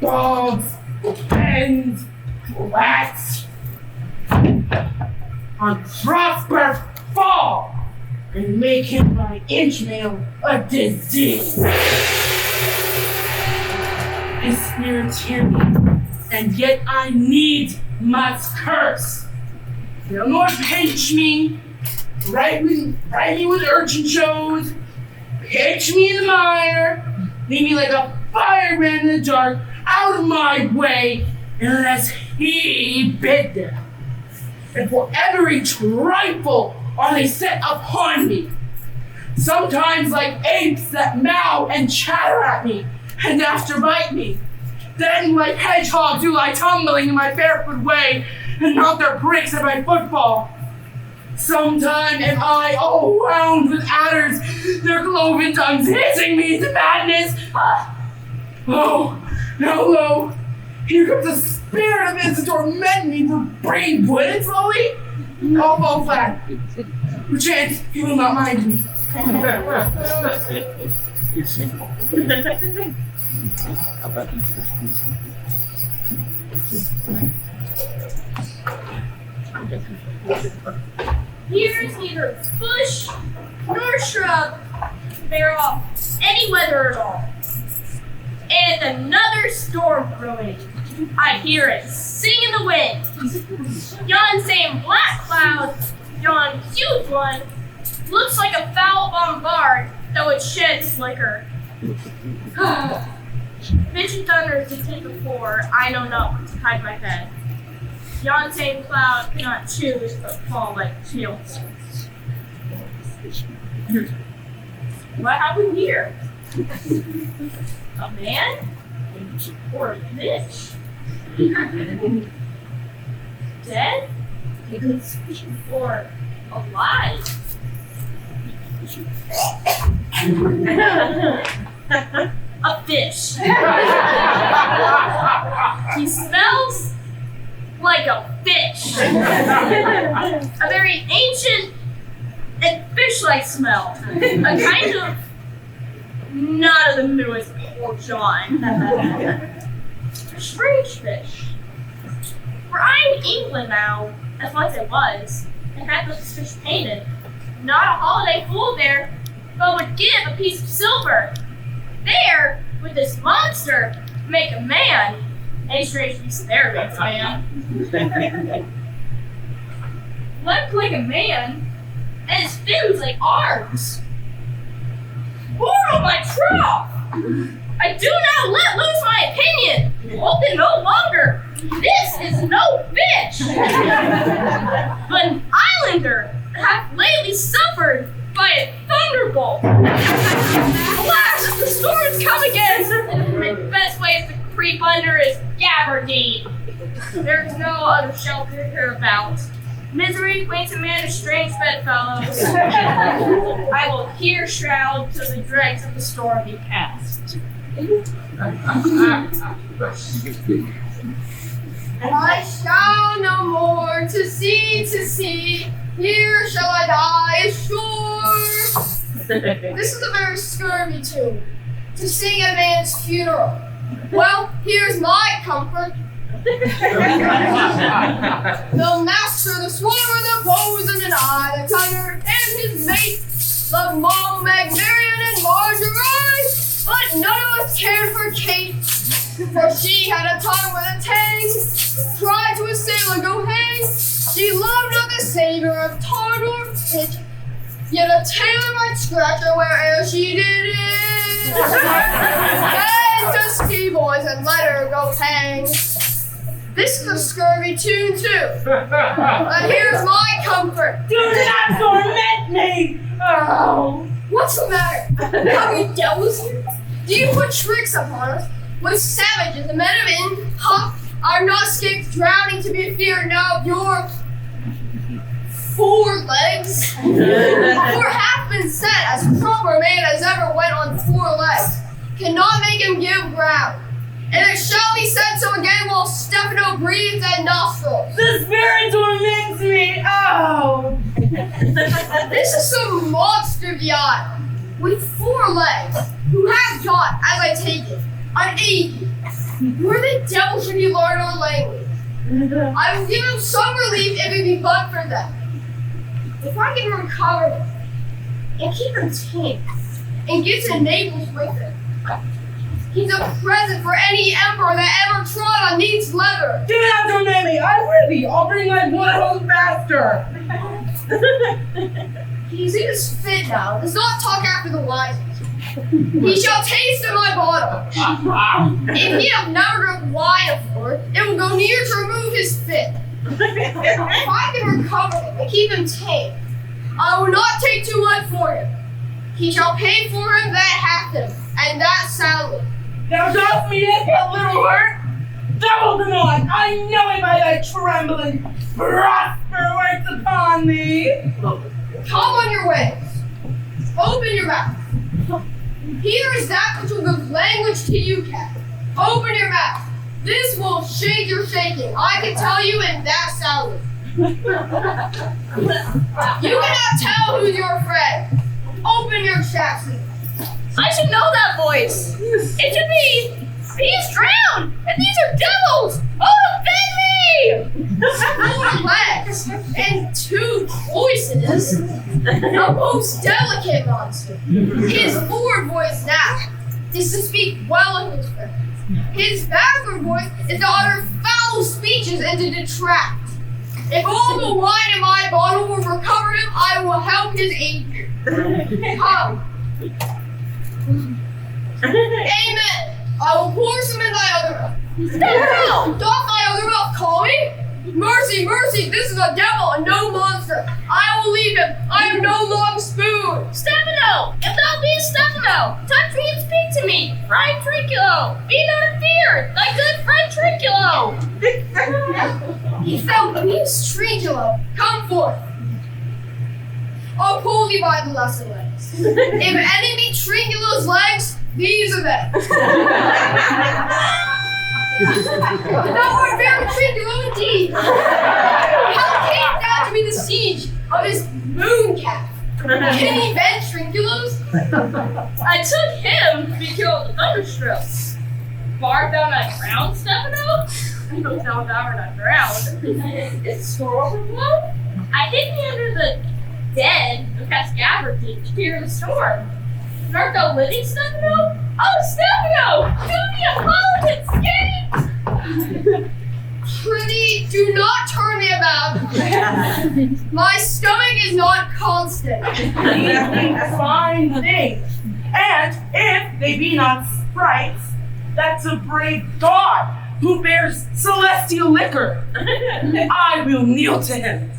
Balls, pens, rats. On Prosper fall and make him by Ishmael a disease. His spirit's hear me, and yet I must curse. No more pinch me, write me with urchin shows, pitch me in the mire, leave me like a fireman in the dark, out of my way, unless he bid them. And for every trifle are they set upon me. Sometimes like apes that meow and chatter at me, and after bite me. Then like hedgehogs do lie tumbling in my barefoot way, and mount their bricks at my footfall. Sometime am I all wound with adders, their cloven tongues hissing me to madness. Oh, now lo, here comes a spirit of his to torment me for brain wood slowly. I'll fall flat. Perchance he will not mind me. Here's neither bush nor shrub to bear off any weather at all. And another storm brewing. I hear it sing in the wind. Yon same black cloud, yon huge one, looks like a foul bombard that would shed flicker. Bitchy thunders to take the floor, I know not where to hide my head. Yon same cloud cannot choose but fall like hailstones. What happened here? A man? Or a bitch? Dead? Or alive? A fish. He smells like a fish. A very ancient and fish-like smell. A kind of not of the newest Port John. Strange fish. For I'm in England now, as once I was, and had this fish painted. Not a holiday fool there, but would give a piece of silver. There, with this monster, make a man. Any strange beast there makes a man. Left like a man, and his fins like arms. Moral my trough! I do not let loose my opinion. Hold it no longer. This is no bitch. But an islander hath lately suffered by a thunderbolt. Alas, the storms come again. The best way is to creep under is gabardine. There's no other shelter hereabouts. Misery waits a man of strange bedfellows. I will here shroud till the dregs of the storm be past. I shall no more to sea, here shall I die ashore. This is a very scurvy tune, to sing at a man's funeral. Well, here's my comfort. The master, the swimmer, the bosun, and I, the cutter, and his mate, loved Moll, Marian, and Marjorie, but none of us cared for Kate, for she had a tongue with a tang, tried to a sailor go hang. She loved not the savor of tart or pitch, yet a tailor might scratch her where'er she did it. And to ski boys and let her go hang. This is a scurvy tune too. But here's my comfort. Do not torment me! Oh! What's the matter? Have we devils here? Do you put tricks upon us? With savages, the men of Inn, are not escaped drowning to be feared now of your 4 legs? For hath been said, as proper man as ever went on 4 legs, cannot make him give ground. And it shall be said so again while Stefano breathes at nostrils. The spirit torments me! Oh! This is some monster beyond, with 4 legs, who has got, as I take it, an 80. Where the devil should he learn our language? I will give him some relief if it be but for them. If I can recover them, and keep him tame, and get to Naples with him, he's a present for any emperor that ever trod on neat's leather. Do not torment me! I'm ready! I'll bring my blood home faster! He's in his fit now, does not talk after the wise. He shall taste of my bottle. If he have never drunk wine afore, it will go near to remove his fit. If I can recover him and keep him tame, I will not take too much for him. He shall pay for him that hath him, and that soundly. Thou dost me yet a little hurt? double them on. I know it by thy trembling. Prosper waits upon thee. Come on your ways. Open your mouth. Here is that which will give language to you, cat. Open your mouth. This will shake your shaking. I can tell you in that sound. You cannot tell who's your friend. Open your chassis. I should know that voice. It should be, he's drowned, and these are devils. Oh, defend me! 4 legs and 2 voices. A most delicate monster. His forward voice now is to speak well of his friends. His backward voice is to utter foul speeches and to detract. If all the wine in my bottle will recover him, I will help his aid. Come. Amen. I will pour some in thy other mouth. Stop thy other mouth, call me. Mercy, mercy, this is a devil and no monster. I will leave him. I have no long spoon. Stefano, if thou beest Stefano, touch me and speak to me. Friend Trinculo, be not afeared, thy good friend Trinculo. If thou beest Trinculo, come forth. I'll pull thee by the lesser legs. If any be Trinculo's legs, these are them. Thou art very Trinculo indeed. How came thou to be the siege of his moon calf? Can he bend Trinculos? I took him to be killed with thunderstroke. Art thou not drowned, Stefano? No, thou art not drowned. Is the store overflow? I hid me under the dead of Cascaverte to fear the storm. Art thou living, Stefano? Oh, Stefano! Do me a escape! Prithee, do not turn me about. My stomach is not constant. These be fine things. And if they be not sprites, that's a brave god who bears celestial liquor. I will kneel to him.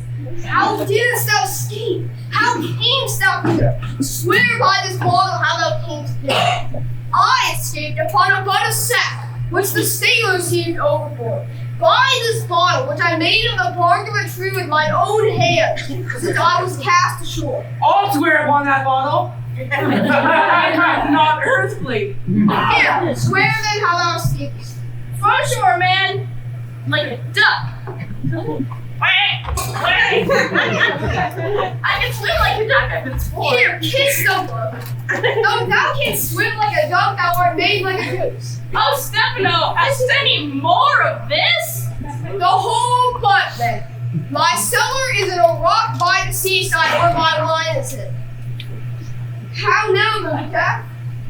How didst thou escape? How camest thou hither? Swear by this bottle how thou camest hither. I escaped upon a butt of sack, which the sailors heaved overboard. By this bottle, which I made of the bark of a tree with my own hands, since I was cast ashore. I'll swear upon that bottle. Not earthly. Here, swear then how thou escapest. From shore, man, like a duck. I can swim like a duck, I've been sworn. Here, kiss the book. Though thou canst swim like a duck, thou art made like a goose. Oh, Stefano, hast any more of this? The whole butt, then. My cellar is in a rock by the seaside where my line is in. How now, Monica?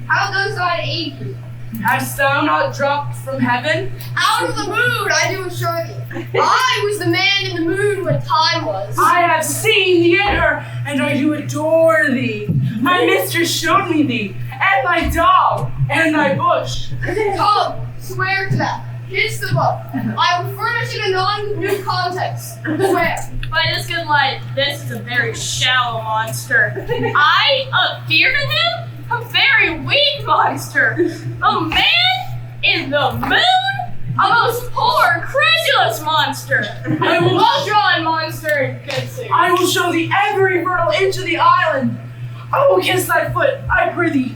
How does thine aid thee? Hast thou not dropped from heaven? Out of the moon, I do assure thee. I was the man in the moon when time was. I have seen thee in her, and I do adore thee. My mistress showed me thee, and thy dog, and thy bush. Come, swear to that. Kiss the book. I will furnish it anon with new context. Swear. By this good light, this is a very shallow monster. I fear to him? A very weak monster. A man in the moon? A most poor, credulous monster. I will Well-drawn monster in good suit. I will show thee every fertile inch of the island. I will kiss thy foot, I prithee.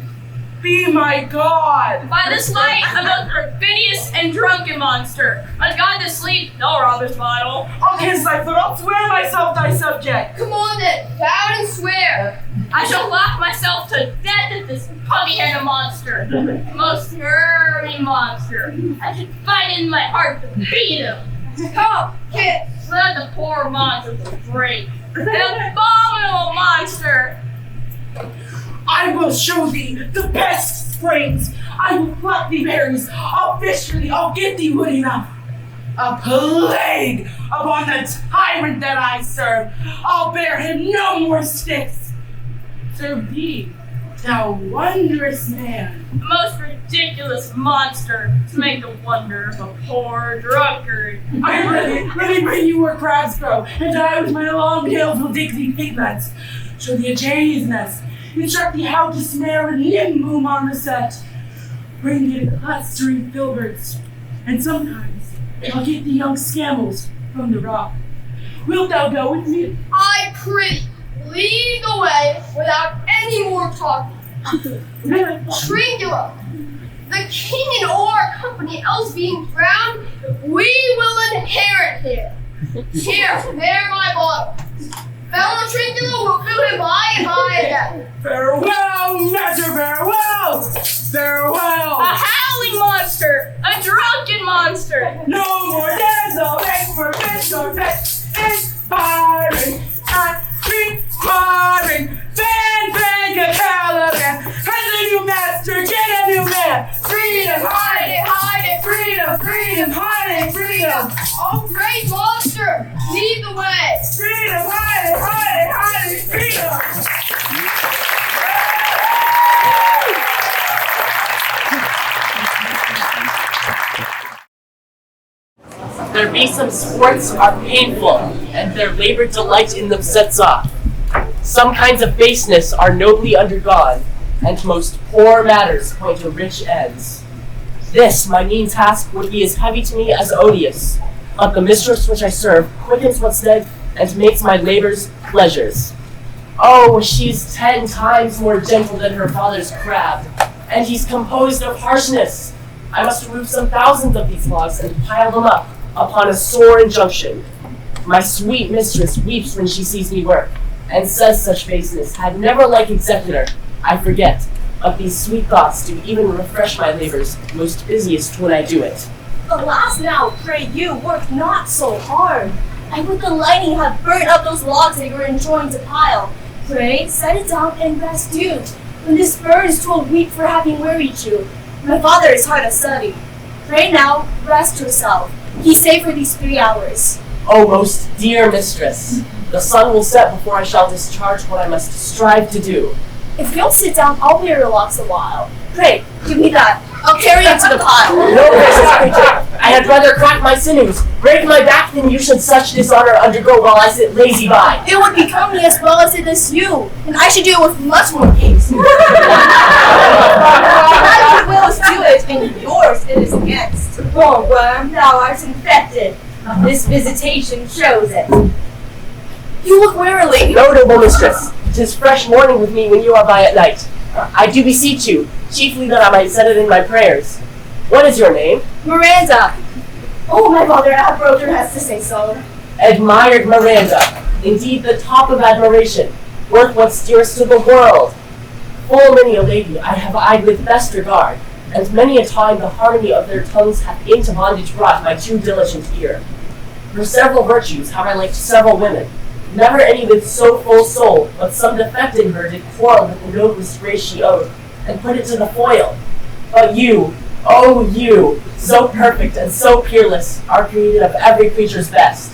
Be my god. By this light, a most perfidious and drunken monster. A god to sleep, no robber's bottle. I'll kiss thy foot, I'll swear myself thy subject. Come on then, down and swear. I shall laugh myself to death at this puppy-headed monster. Most nervy monster. I should fight in my heart to beat him. Come, kiss. Let the poor monster break. An abominable monster. I will show thee the best springs. I will pluck thee berries. I'll fish for thee. I'll get thee wood enough. A plague upon the tyrant that I serve. I'll bear him no more sticks. Serve thee, thou wondrous man. The most ridiculous monster to make the wonder of a poor drunkard. I let me bring you where crabs grow, and I with my long tails will dig thee piglets. Show thee a jay's nest. Instruct thee how to snare a nimble on the set. Bring thee the clustering filberts, and sometimes I'll get the young scammels from the rock. Wilt thou go with me? I pray, lead the way without any more talking. Tringula, the king and all our company else being crowned, we will inherit here. Here, bear my bottle. Fellow Tringula will fill him by and by again. Farewell, master, farewell! Farewell! A howling monster! A drunken monster! No more there's no thanks for fish or pets. Inspiring, inspiring. Fan, get Caliban. Has a new master, get a new man. Freedom, hide it, freedom, freedom, hide it, freedom. Oh, great monster, lead the way. Freedom, hide it, freedom. There be some sports are painful, and their labor delight in them sets off. Some kinds of baseness are nobly undergone, and most poor matters point to rich ends. This, my mean task, would be as heavy to me as odious, but the mistress which I serve quickens what's dead, and makes my labors pleasures. Oh, she's 10 times more gentle than her father's crab, and he's composed of harshness. I must remove some thousands of these logs and pile them up upon a sore injunction. My sweet mistress weeps when she sees me work, and says such baseness had never like executor. I forget, but these sweet thoughts do even refresh my labors, most busiest when I do it. Alas now, pray you, work not so hard. I would the lightning have burnt up those logs that you were enjoying to pile. Pray, set it down and rest you. When this burns, 'twill weep for having worried you. My father is hard at study. Pray now, rest yourself. He's safe for these 3 hours. O most dear mistress, the sun will set before I shall discharge what I must strive to do. If you'll sit down, I'll wear your locks a while. Pray, give me that. I'll carry it to the pile. No, gracious creature, I had rather crack my sinews, break my back than you should such dishonor undergo while I sit lazy by. It would become me as well as it is you, and I should do it with much more ease. My will is do it, and yours it is against. Poor worm, thou art infected. This visitation shows it. You look wearily. No, noble mistress, 'tis fresh morning with me when you are by at night. I do beseech you, chiefly that I might set it in my prayers. What is your name? Miranda. Oh, my father, our brother has to say so. Admired Miranda, indeed the top of admiration, worth what's dearest to the world. Full many a lady I have eyed with best regard, and many a time the harmony of their tongues hath into bondage brought my too diligent ear. For several virtues have I liked several women, never any with so full soul, but some defect in her did quarrel with the noblest grace she owed, and put it to the foil. But you, oh you, so perfect and so peerless, are created of every creature's best.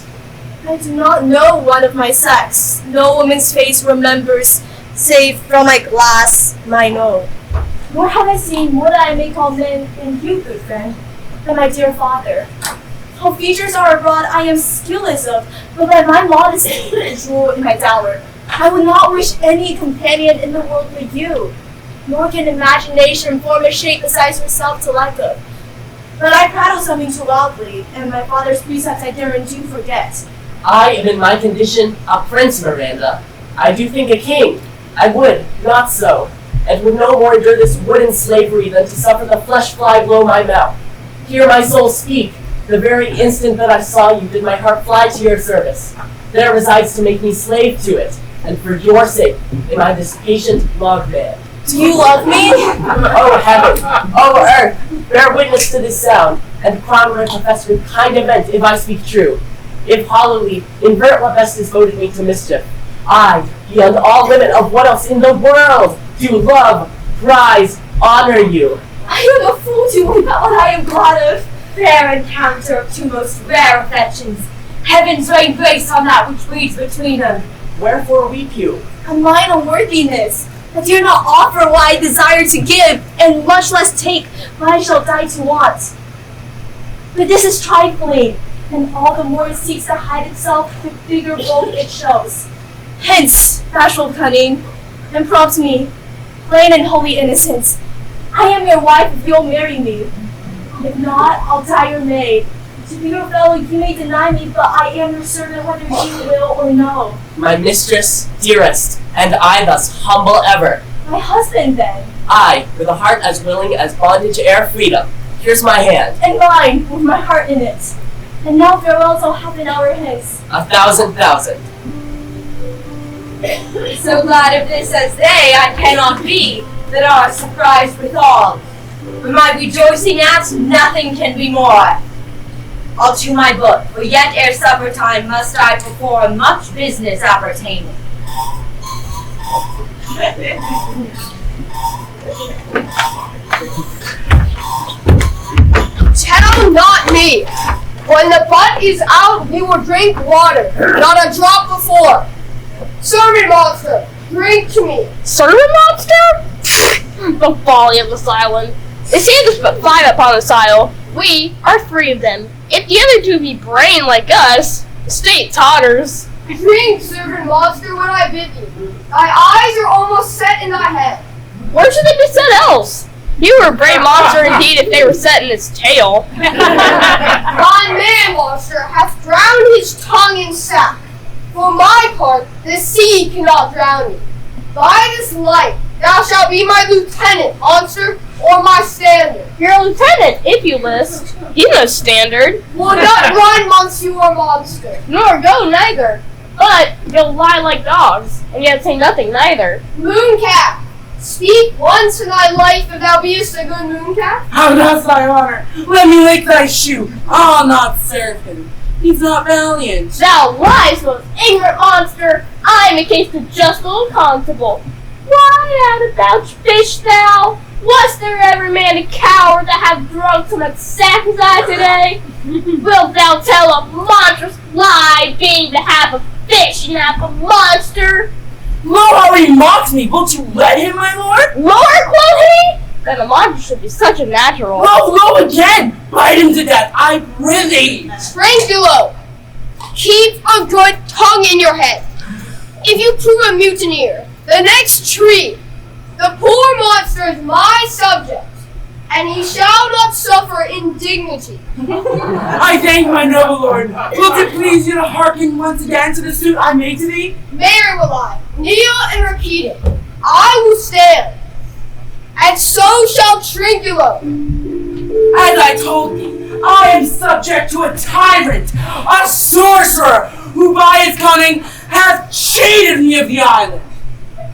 I do not know one of my sex. No woman's face remembers, save from my glass, mine own. Nor have I seen what I may call men in you, good friend, than my dear father. How features are abroad I am skilless of, but by my modesty is rule in my dower. I would not wish any companion in the world but you, nor can imagination form a shape besides yourself to like of. But I prattle something too loudly, and my father's precepts I dare and do forget. I am in my condition a prince, Miranda. I do think a king. I would, not so, and would no more endure this wooden slavery than to suffer the flesh fly blow my mouth. Hear my soul speak. The very instant that I saw you did my heart fly to your service. There resides to make me slave to it, and for your sake am I this patient log man. Do you love me? Oh heaven, oh earth, bear witness to this sound, and crown what I profess with kind event if I speak true. If hollowly, invert what best is voted me to mischief. I, beyond all limit of what else in the world, do love, prize, honor you. I am a fool to weep at what I am glad of. Fair encounter of two most rare affections. Heavens rain grace on that which reads between them. Wherefore weep you? On mine unworthiness. I dare not offer what I desire to give, and much less take what I shall die to want. But this is trifling, and all the more it seeks to hide itself the bigger bulk it shows. Hence, bashful cunning, and prompt me, plain and holy innocence. I am your wife if you'll marry me. If not, I'll die your maid. Dear fellow, you may deny me, but I am your servant whether you will or no. My mistress, dearest, and I thus humble ever. My husband, then, I, with a heart as willing as bondage ere freedom. Here's my hand. and mine, with my heart in it. And now farewells all happen our his. 1,000,000. So glad of this as they I cannot be, that are surprised withal. But my rejoicing at nothing can be more. I'll to my book, for yet ere supper time must I perform much business appertaining. Tell not me. When the butt is out, we will drink water, not a drop before. Servant monster, drink to me. Servant monster? The folly of this island. It seems us but 5 upon this isle. We are 3 of them. If the other 2 be brain like us, the state totters. Drink, servant monster, when I bid thee. Thy eyes are almost set in thy head. Where should they be set else? You were a brain monster indeed if they were set in its tail. Thy man monster hath drowned his tongue in sack. For my part, the sea cannot drown me. By this light, thou shalt be my lieutenant, monster, or my standard. You're a lieutenant, if you list. He's no standard. Will not run, monsieur monster. Nor go neither. But you'll lie like dogs, and yet say nothing neither. Mooncalf, speak once in thy life if thou beest a good mooncalf. How does thy honor? Let me lick thy shoe. I'll not serve him. He's not valiant. Thou lies, most ignorant monster! I am a case to just old constable. Why hadst thou fish thou? Was there ever man a coward that hath drunk so much sack as I today? Wilt thou tell a monstrous lie, being to have a fish and not a monster? Lo, how he mocks me. Won't you let him, my lord? Lord, quoth he? Then a monster should be such a natural. Lo, again. Bite him to death, I prithee. Strangulo, keep a good tongue in your head. If you prove a mutineer, the next tree, the poor monster is my subject, and he shall not suffer indignity. I thank my noble lord. Will it please you to hearken once again to the suit I made to thee? Very will I. Kneel and repeat it. I will stand, and so shall Trinculo. As I told thee, I am subject to a tyrant, a sorcerer, who by his cunning hath cheated me of the island.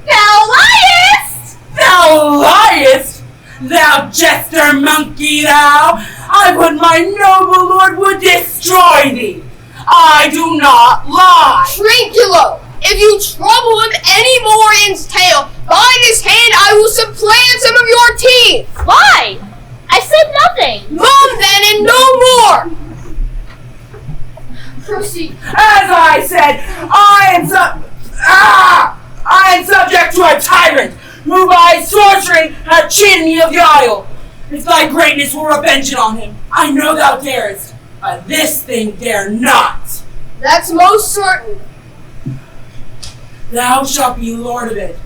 Thou liest! Thou liest, thou jester monkey thou! I would my noble lord would destroy thee. I do not lie. Trinculo, if you trouble him any more in his tail, by this hand I will supplant some of your teeth. Why? I said nothing. Mum then, and no more. Proceed. As I said, I am subject to a tyrant, who by sorcery hath cheated me of the isle. If thy greatness will revenge it on him, I know thou darest, but this thing dare not. That's most certain. Thou shalt be lord of it,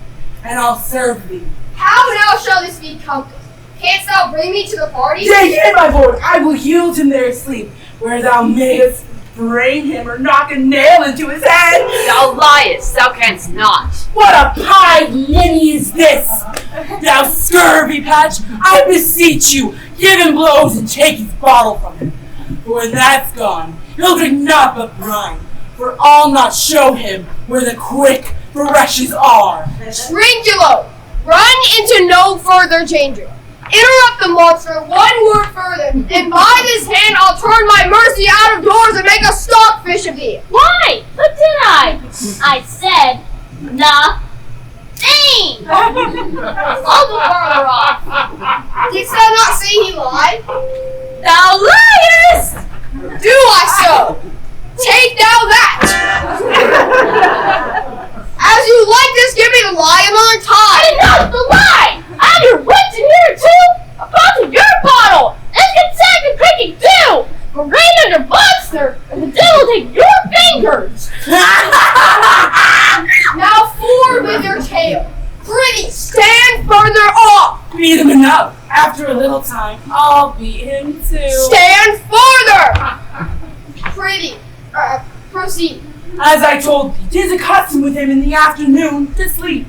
and I'll serve thee. How now shall this be compassed? Canst thou bring me to the party? Take it, my lord, I will yield him there asleep, where thou mayest brain him or knock a nail into his head. Thou liest, thou canst not. What a pied ninny is this? Thou scurvy patch, I beseech you, give him blows and take his bottle from him. For when that's gone, he'll drink naught but brine, for I'll not show him where the quick freshes are. Trinculo, run into no further danger. Interrupt the monster one word further, and by this hand I'll turn my mercy out of doors and make a stockfish of thee. Why? What did I? I said nothing. I'll go further off. Didst thou not say he lied? Thou liest! Do I so? Take thou that! As you like this, give me the lie another time! Enough the lie! I have your wits in here too! A bottle of your bottle! Let's get sack and drinking too! We're rain under monster, and the devil take your fingers! Now forward with your tail. Pretty, stand further off! Beat him enough. After a little time, I'll beat him too. Stand further! As I told thee, 'tis a custom with him in the afternoon to sleep.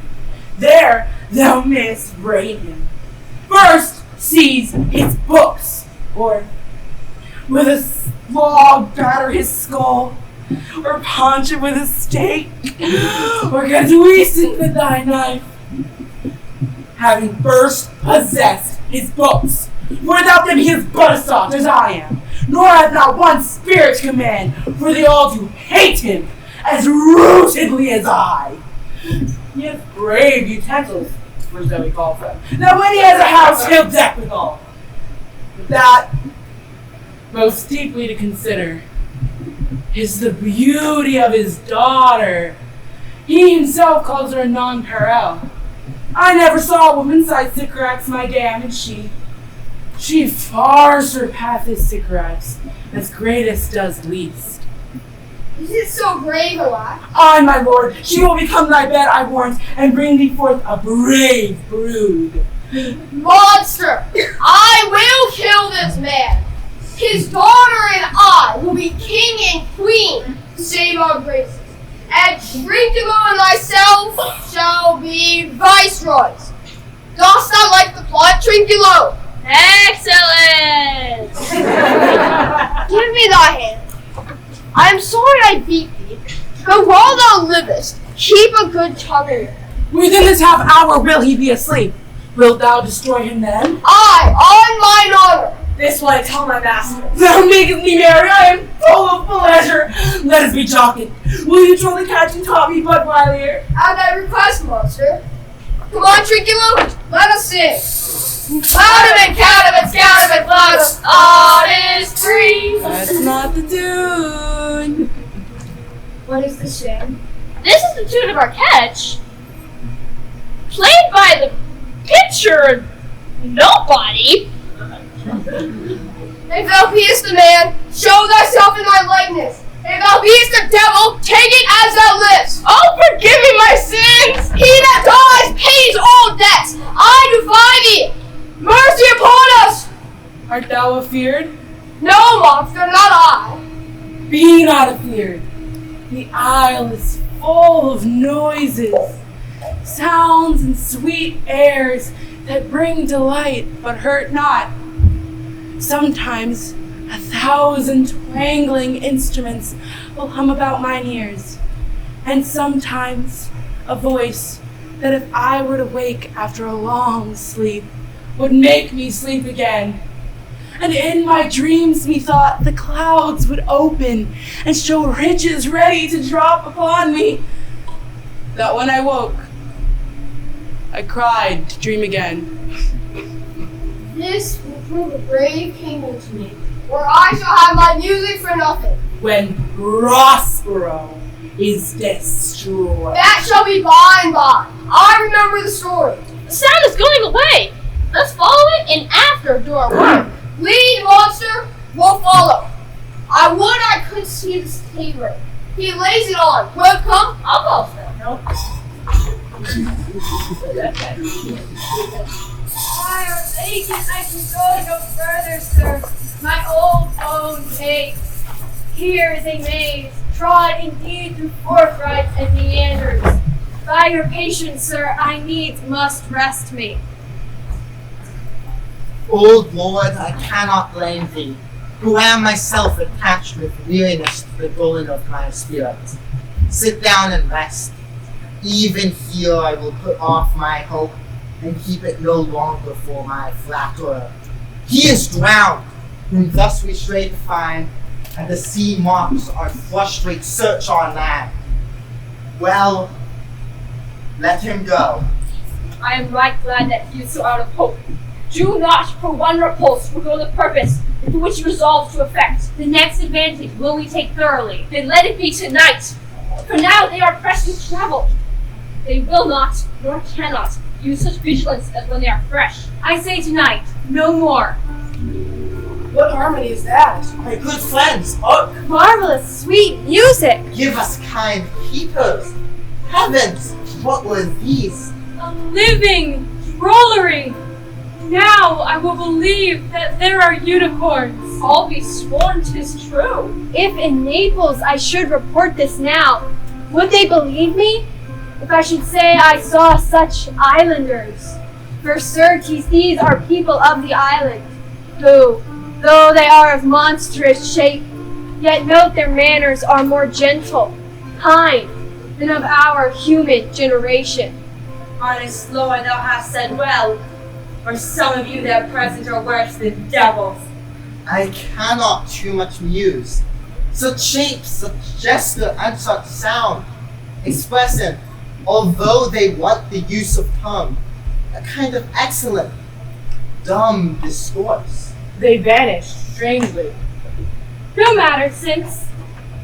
There thou mayst brain him. First seize his books, or with a log batter his skull, or punch it with a stake, or get Luisen with thy knife. Having first possessed his books, for without them he is but a sot as I am, nor hath not one spirit command, for they all do hate him as rootedly as I. He has brave utensils, for so he calls them, that when he has a house he'll deck withal. But that, most deeply to consider, is the beauty of his daughter. He himself calls her a nonpareil. I never saw a woman size Sycorax, my dam, and she far surpasseth Sycorax, as greatest does least. Is it so brave a lot? Aye, my lord, she will become thy bed, I warrant, and bring thee forth a brave brood. Monster! I will kill this man! His daughter and I will be king and queen, save our graces. And Trinculo and thyself shall be viceroys. Dost thou like the plot, Trinculo? Excellent! Give me thy hand. I am sorry I beat thee, but while thou livest, keep a good tongue in it. Within this half hour will he be asleep. Wilt thou destroy him then? Aye, on mine honor. This will I tell my master. Thou makest me merry, I am full of pleasure. Let us be jocking. Will you truly catch and top me, Budweiler? At thy request, monster. Come on, Trinculo, let us sing. Cloudiment, Cadiment, Scoudiment, Cloudiment, all is free. That's not the tune. What is the shame? This is the tune of our catch. Played by the picture nobody. If thou beest the man, show thyself in thy likeness. If thou beest the devil, take it as thou livest. Oh, forgive me my sins! He that dies pays all debts. I defy thee. Mercy upon us. Art thou afeard? No, monster, not I. Be not afeard. The isle is full of noises, sounds and sweet airs that bring delight but hurt not. Sometimes 1,000 twangling instruments will hum about mine ears, and sometimes a voice that if I were to wake after a long sleep would make me sleep again. And in my dreams methought the clouds would open and show riches ready to drop upon me, that when I woke, I cried to dream again. This will prove a brave kingdom to me, where I shall have my music for nothing. When Prospero is destroyed. That shall be by and by. I remember the story. The sound is going away. Let's follow it and after do our work. Lead, monster, we'll follow. I would I could see the sailor. He lays it on. Will it come? I'll go, sir. No. I am aching. I can go no further, sir. My old bones ache. Here is a maze, trod indeed through forthrights and meanders. By your patience, sir, I needs must rest me. Old Lord, I cannot blame thee, who am myself attached with weariness to the dulling of my spirit. Sit down and rest. Even here I will put off my hope and keep it no longer for my flatterer. He is drowned, whom thus we stray to find, and the sea mocks our frustrate search on land. Well, let him go. I am right glad that he is so out of hope. Do not for one repulse forgo the purpose into which he resolves to effect. The next advantage will we take thoroughly. Then let it be tonight. For now they are pressed with travel. They will not, nor cannot, use such vigilance as when they are fresh. I say tonight, no more. What harmony is that? My good friends, look, Marvelous, sweet music. give us kind keepers. Heavens, what were these? A living drollery. Now I will believe that there are unicorns. I'll be sworn 'tis true. If in Naples I should report this now, would they believe me? If I should say I saw such islanders? For certes these are people of the island, who, though they are of monstrous shape, yet note their manners are more gentle, kind, than of our human generation. Honest Lord, thou hast said well. For some of you that present are worse than devils. I cannot too much muse. Such shape, such gesture, and such sound, expressing, although they want the use of tongue, a kind of excellent, dumb discourse. They vanished strangely. No matter, since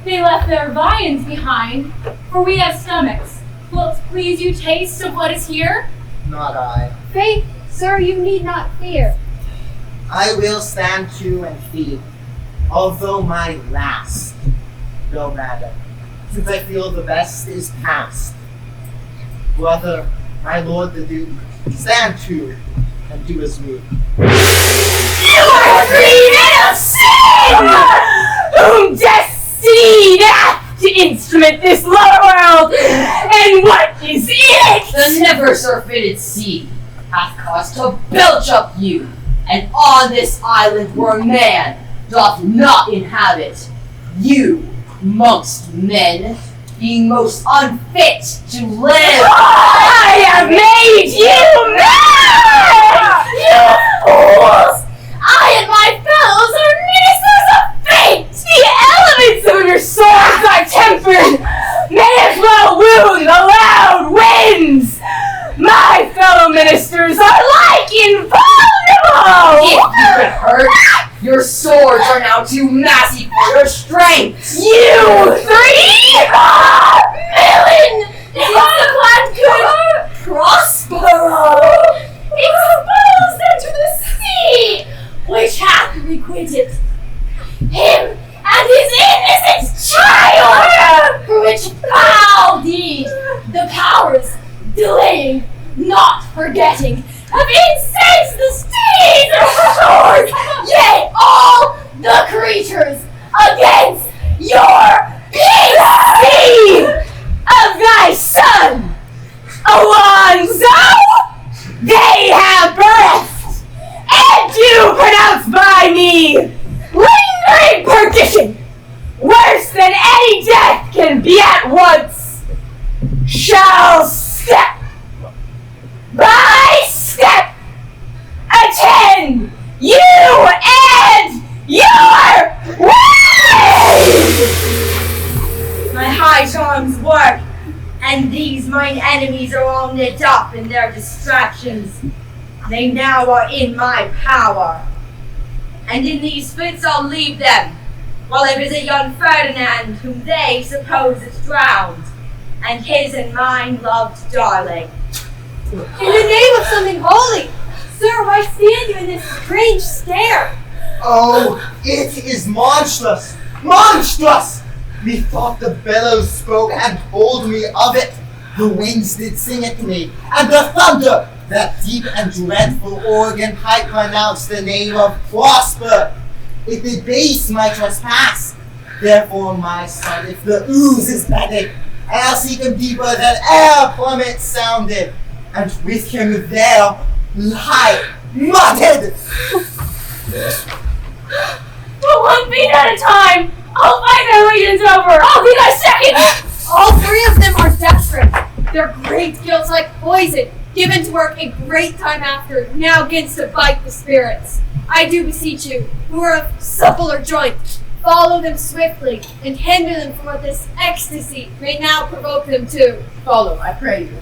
they left their viands behind, for we have stomachs. Will't please you taste of what is here? Not I. Faith, sir, you need not fear. I will stand to and feed, although my last, no matter, since I feel the best is past. Brother, my lord the Duke, stand to and do as we. You are free of sin! Whom destiny hath to instrument this lower world, and what is in it? The never surfeited sea hath caused to belch up you, and on this island where man doth not inhabit, you, mongst men, being most unfit to live. I have made you mad! You fools! I and my fellows are ministers of fate! The elements of your swords are tempered, may as well wound the loud winds! My fellow ministers are like invulnerable! If you get hurt, your swords are now too massy for your strength. You three villain! Is the plan good? Prospero! Exposed unto the sea, which hath requited him and his innocent child, for which foul deed the powers delaying, not forgetting, have incensed the steeds of swords, yea, all the creatures against your peace of thy son, Alonso, they have breath, and do pronounce by me lingering perdition, worse than any death can be at once, shall step by step attend you and your ways! My high charms work, and these mine enemies are all knit up in their distractions. They now are in my power. And in these fits I'll leave them, while I visit young Ferdinand, whom they suppose is drowned, and his and mine loved darling. In the name of something holy, sir, why stand you in this strange stare? Oh, it is monstrous! Monstrous! Methought the bellows spoke and told me of it. The winds did sing it to me, and the thunder, that deep and dreadful organ, might pronounce the name of Prosper. It did base my trespass. Therefore, my son, if the ooze is bedded, I'll seek him deeper than e'er plummet sounded, and with him there lie mutted. But one beat at a time! I'll fight their legions over! I'll be thy second! All three of them are desperate. Their great guilt's like poison, given to work a great time after, now against to bite the spirits. I do beseech you, who are of suppler joint, follow them swiftly, and hinder them from what this ecstasy may now provoke them to. Follow, I pray you.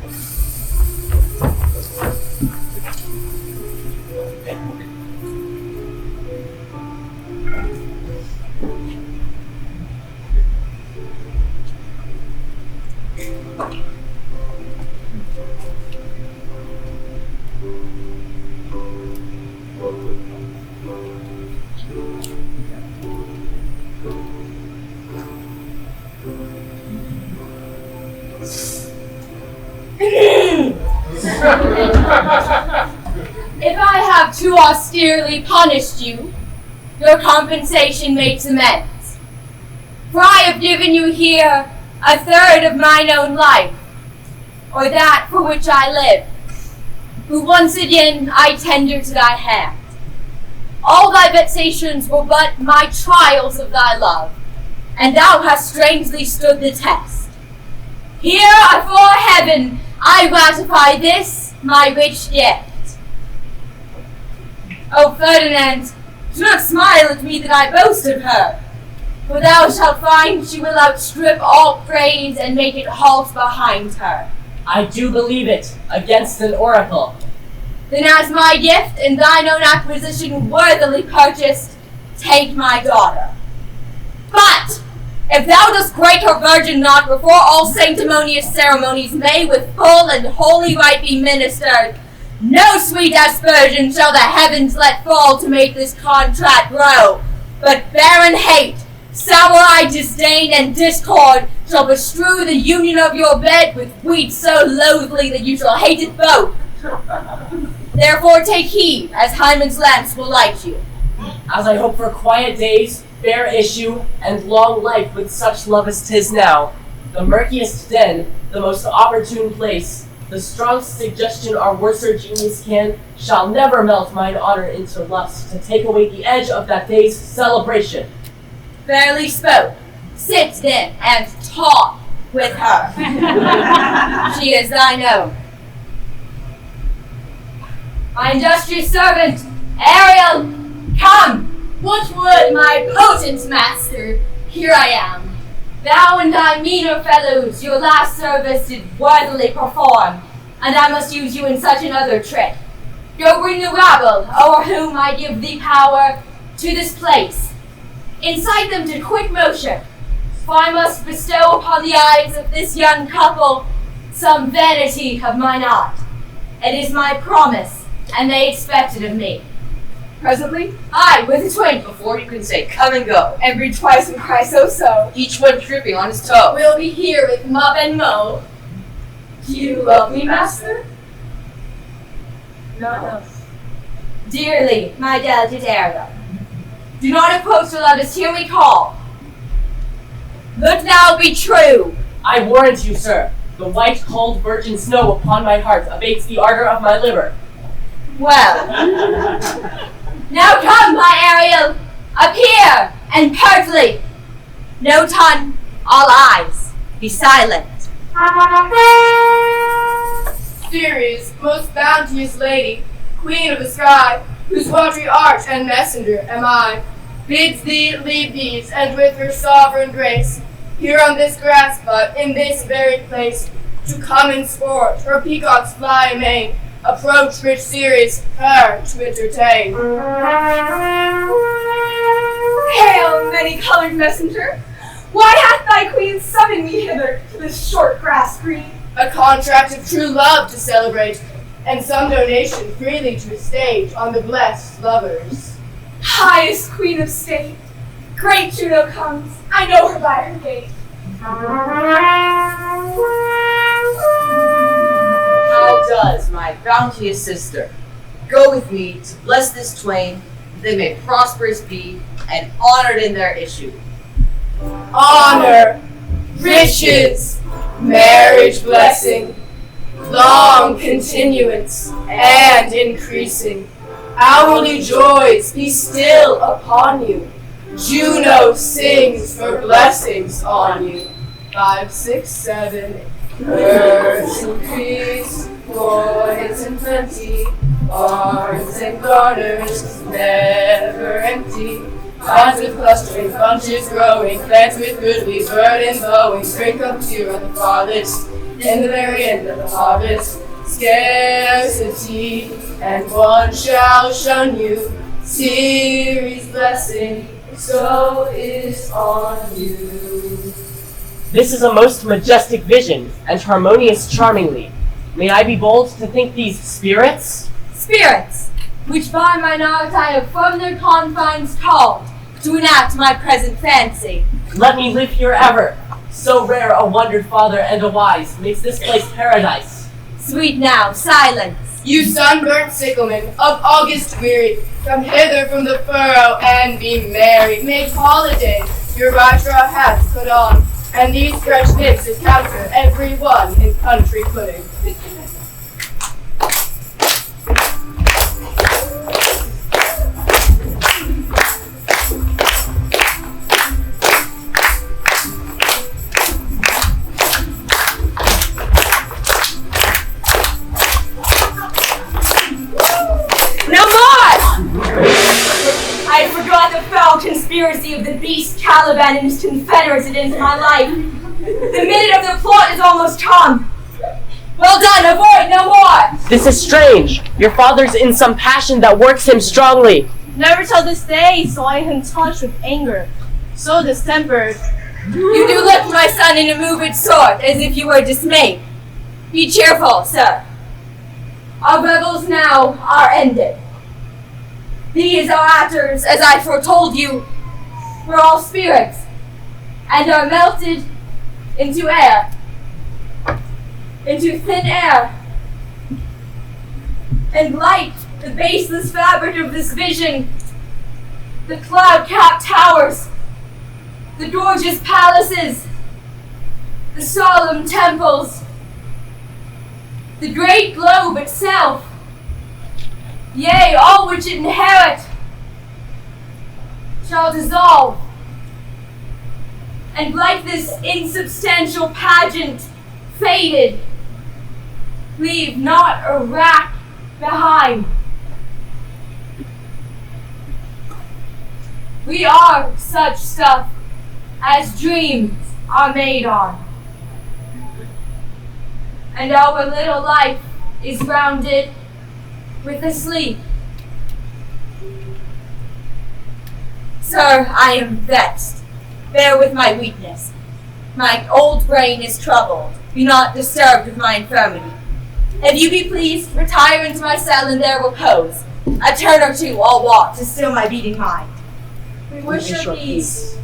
have too austerely punished you, your compensation makes amends. For I have given you here a third of mine own life, or that for which I live, who once again I tender to thy hand. All thy vexations were but my trials of thy love, and thou hast strangely stood the test. Here afore heaven I ratify this my rich gift. O Ferdinand, do not smile at me that I boast of her, for thou shalt find she will outstrip all praise and make it halt behind her. I do believe it, against an oracle. Then as my gift and thine own acquisition worthily purchased, take my daughter. But if thou dost break her virgin not before all sanctimonious ceremonies may with full and holy rite be ministered, no sweet aspersion shall the heavens let fall to make this contract grow, but barren hate, sour-eyed disdain, and discord shall bestrew the union of your bed with weeds so loathly that you shall hate it both. Therefore take heed, as Hymen's lamps will light you. As I hope for quiet days, fair issue, and long life with such love as 'tis now, the murkiest den, the most opportune place, the strongest suggestion our worser genius can, shall never melt mine honor into lust, to take away the edge of that day's celebration. Fairly spoke. Sit then and talk with her. She is thine own. My industrious servant, Ariel, come! What would my potent master? Here I am. Thou and thy meaner fellows your last service did worthily perform, and I must use you in such another trick. Go bring the rabble, o'er whom I give thee power, to this place. Incite them to quick motion, for I must bestow upon the eyes of this young couple some vanity of mine own. It is my promise, and they expect it of me. Presently, Aye, with a twink. Before you can say come and go, every twice and cry so. each one tripping on his toe. We'll be here with Mub and Mo. Do you love me, master? No. Dearly, my delicate Ariel, do not approach or let us hear me call. Look thou be true. I warrant you, sir, the white cold virgin snow upon my heart abates the ardor of my liver. Well, now come, my Ariel, appear, and pertly. No tongue, all eyes, be silent. Ceres, most bounteous lady, queen of the sky, whose watery arch and messenger am I, bids thee lead these, and with her sovereign grace, here on this grass butt, in this very place, to come and sport, her peacocks fly amain, approach rich Ceres, her to entertain. Hail, many-colored messenger! Why hath thy queen summoned me hither to this short grass green? A contract of true love to celebrate, and some donation freely to a stage on the blessed lovers. Highest queen of state, great Juno comes, I know her by her gait. How does my bounteous sister go with me to bless this twain, that they may prosperous be and honored in their issue? Honor, riches, marriage blessing, long continuance and increasing, hourly joys be still upon you. Juno sings her blessings on you. 5, 6, 7, earths increase, boys in plenty, barns and garners never empty. Vines with clustering, bunches growing, plants with goodly burden blowing. Spring comes here at the farthest, in the very end of the harvest. Scarcity, and one shall shun you. Ceres' blessing, so is on you. This is a most majestic vision, and harmonious charmingly. May I be bold to think these spirits? Spirits, which by mine art I have from their confines called, to enact my present fancy. Let me live here ever. So rare a wondered father and a wise makes this place paradise. Sweet now, silence. You sunburnt sicklemen of August weary, come hither from the furrow and be merry. Make holiday your Rajah hats put on, and these fresh nymphs encounter every one in country pudding. I forgot the foul conspiracy of the beast Caliban and his confederates against my life. The minute of the plot is almost come. Well done, avoid no more! This is strange. Your father's in some passion that works him strongly. Never till this day saw I him touched with anger, so distempered. You do look, my son, in a moved sort, as if you were dismayed. Be cheerful, sir. Our revels now are ended. These are actors, as I foretold you, were all spirits, and are melted into air, into thin air, and light the baseless fabric of this vision, the cloud-capped towers, the gorgeous palaces, the solemn temples, the great globe itself, yea, all which it inherit, shall dissolve, and like this insubstantial pageant, faded, leave not a rack behind. We are such stuff as dreams are made on, and our little life is rounded with a sleep. Sir, I am vexed. Bear with my weakness. My old brain is troubled. Be not disturbed with my infirmity. If you be pleased, retire into my cell and there repose. A turn or two I'll walk to still my beating mind. We wish you peace.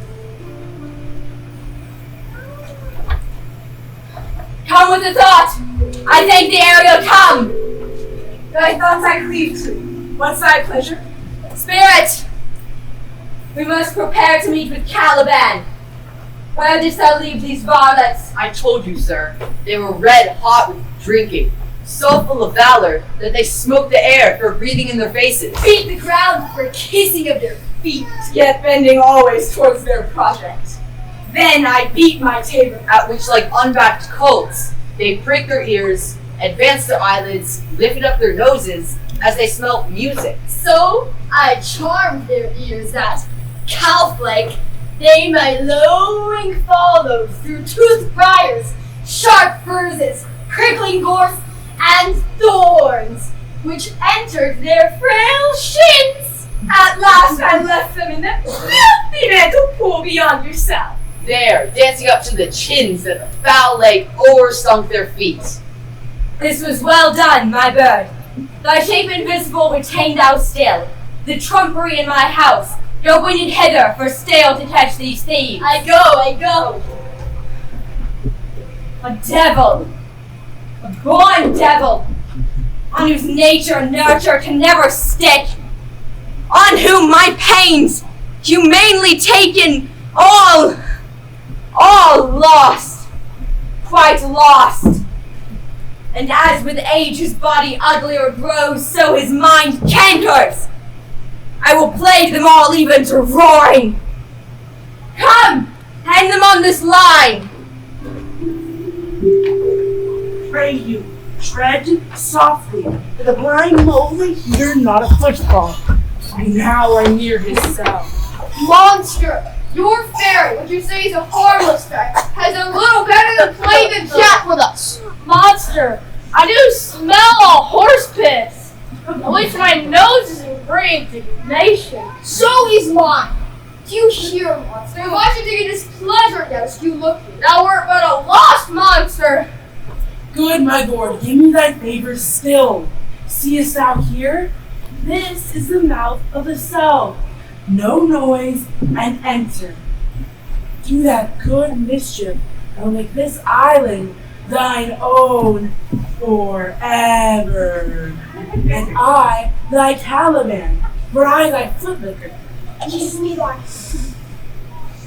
Come with the thought. I thank the Ariel, come. Thy thoughts I cleave to. What's thy pleasure? Spirit! We must prepare to meet with Caliban. Where didst thou leave these varlets? I told you, sir. They were red hot with drinking, so full of valor that they smoked the air for breathing in their faces. Beat the ground for kissing of their feet, yet bending always towards their project. Then I beat my tabor. At which, like unbacked colts, they pricked their ears, advanced their eyelids, lifted up their noses as they smelt music. So I charmed their ears that, cowflake, they my lowing follow through toothed briars, sharp furzes, prickling gorse, and thorns, which entered their frail shins. At last I left them in the filthy mental pool beyond yourself. There, dancing up to the chins that the foul lake overstunk their feet. This was well done, my bird. Thy shape invisible retain thou still. The trumpery in my house, go winged hither for stale to catch these thieves. I go. A devil, a born devil, on whose nature and nurture can never stick, on whom my pains, humanely taken, all lost, quite lost. And as with age his body uglier grows, so his mind canters. I will plague them all even to roaring. Come, hang them on this line. Pray you, tread softly, for the blind moly hear not a footfall. And now I'm near his cell. Monster! Your fairy, which you say is a harmless fact, has a little better than plague and chat with us. Monster, I do smell a horse piss. At least my nose is ingrained indignation. So is mine. Do you hear, monster? If I should take a displeasure against you, look, thou wert but a lost monster. Good, my lord, give me thy favor still. Seest thou here? This is the mouth of the cell. No noise, and enter. Do that good mischief, and make this island thine own forever. I thy talisman, for I thy footlicker. Give me that.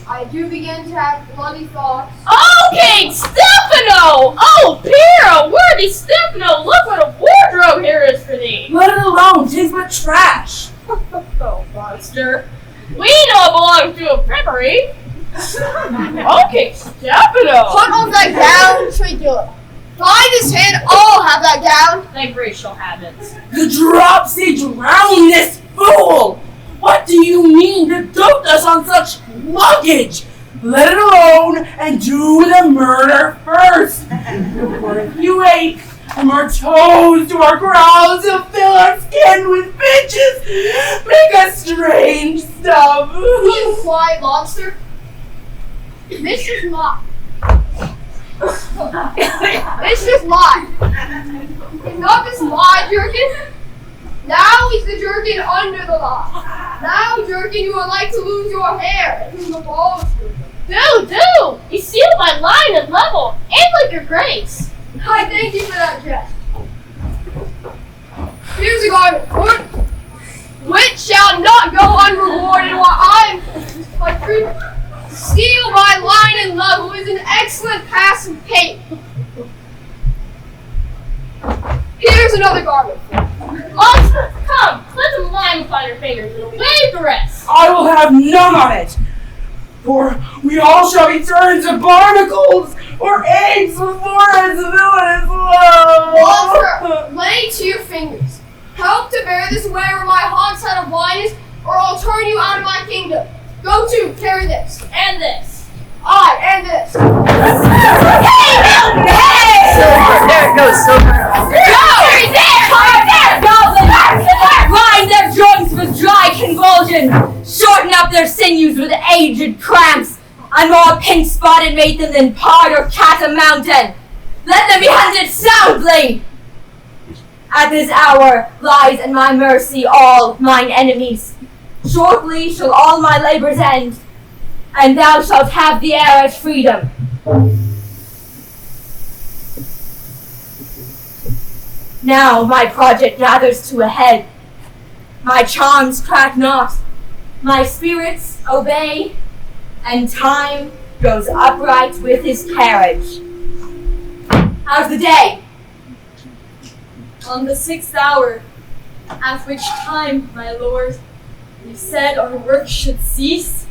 I do begin to have bloody thoughts. Oh, King Stefano! Oh, Piero, worthy Stefano, look what a wardrobe here is for thee! Let it alone, 'tis but trash. Oh, monster. We know it belongs to a frippery. Oh, King Stefano! Put on that gown, Trigula. By this hand, I'll have that gown. Thy grace shall have it. The dropsy drown this fool! What do you mean to dote us on such luggage? Let it alone and do the murder first. For if you ache from our toes to our crowns, you'll fill our skin with bitches. Make us strange stuff. You quiet monster. This is mine. This is mine. It's not this lie, Jerkin. Now is the Jerkin under the lie. Now, Jerkin, you are like to lose your hair and the balls. Do! You seal my line and level, and like your grace. I thank you for that, jest. Here's a garment, Lord, which shall not go unrewarded while I'm my freedom. Steal my line and level is an excellent passive paint. Here's another garment. Monster, come, put some lime upon your fingers and wave the rest. I will have none of it. For we all shall be turned to barnacles or eggs before his villainous Monster, love. lay to your fingers. Help to bear this away where my haunts out of blindness, or I'll turn you out of my kingdom. Go to, carry this. And this. And this. There it goes, Silver. Line their joints with dry convulsion, shorten up their sinews with aged cramps, and more pink-spotted make them than pard or cat a mountain. Let them be hunted soundly. At this hour lies in my mercy all mine enemies. Shortly shall all my labors end, and thou shalt have the air as freedom. Now my project gathers to a head. My charms crack not, my spirits obey, and time goes upright with his carriage. How's the day? On the 6th hour, at which time, my lord, you said our work should cease.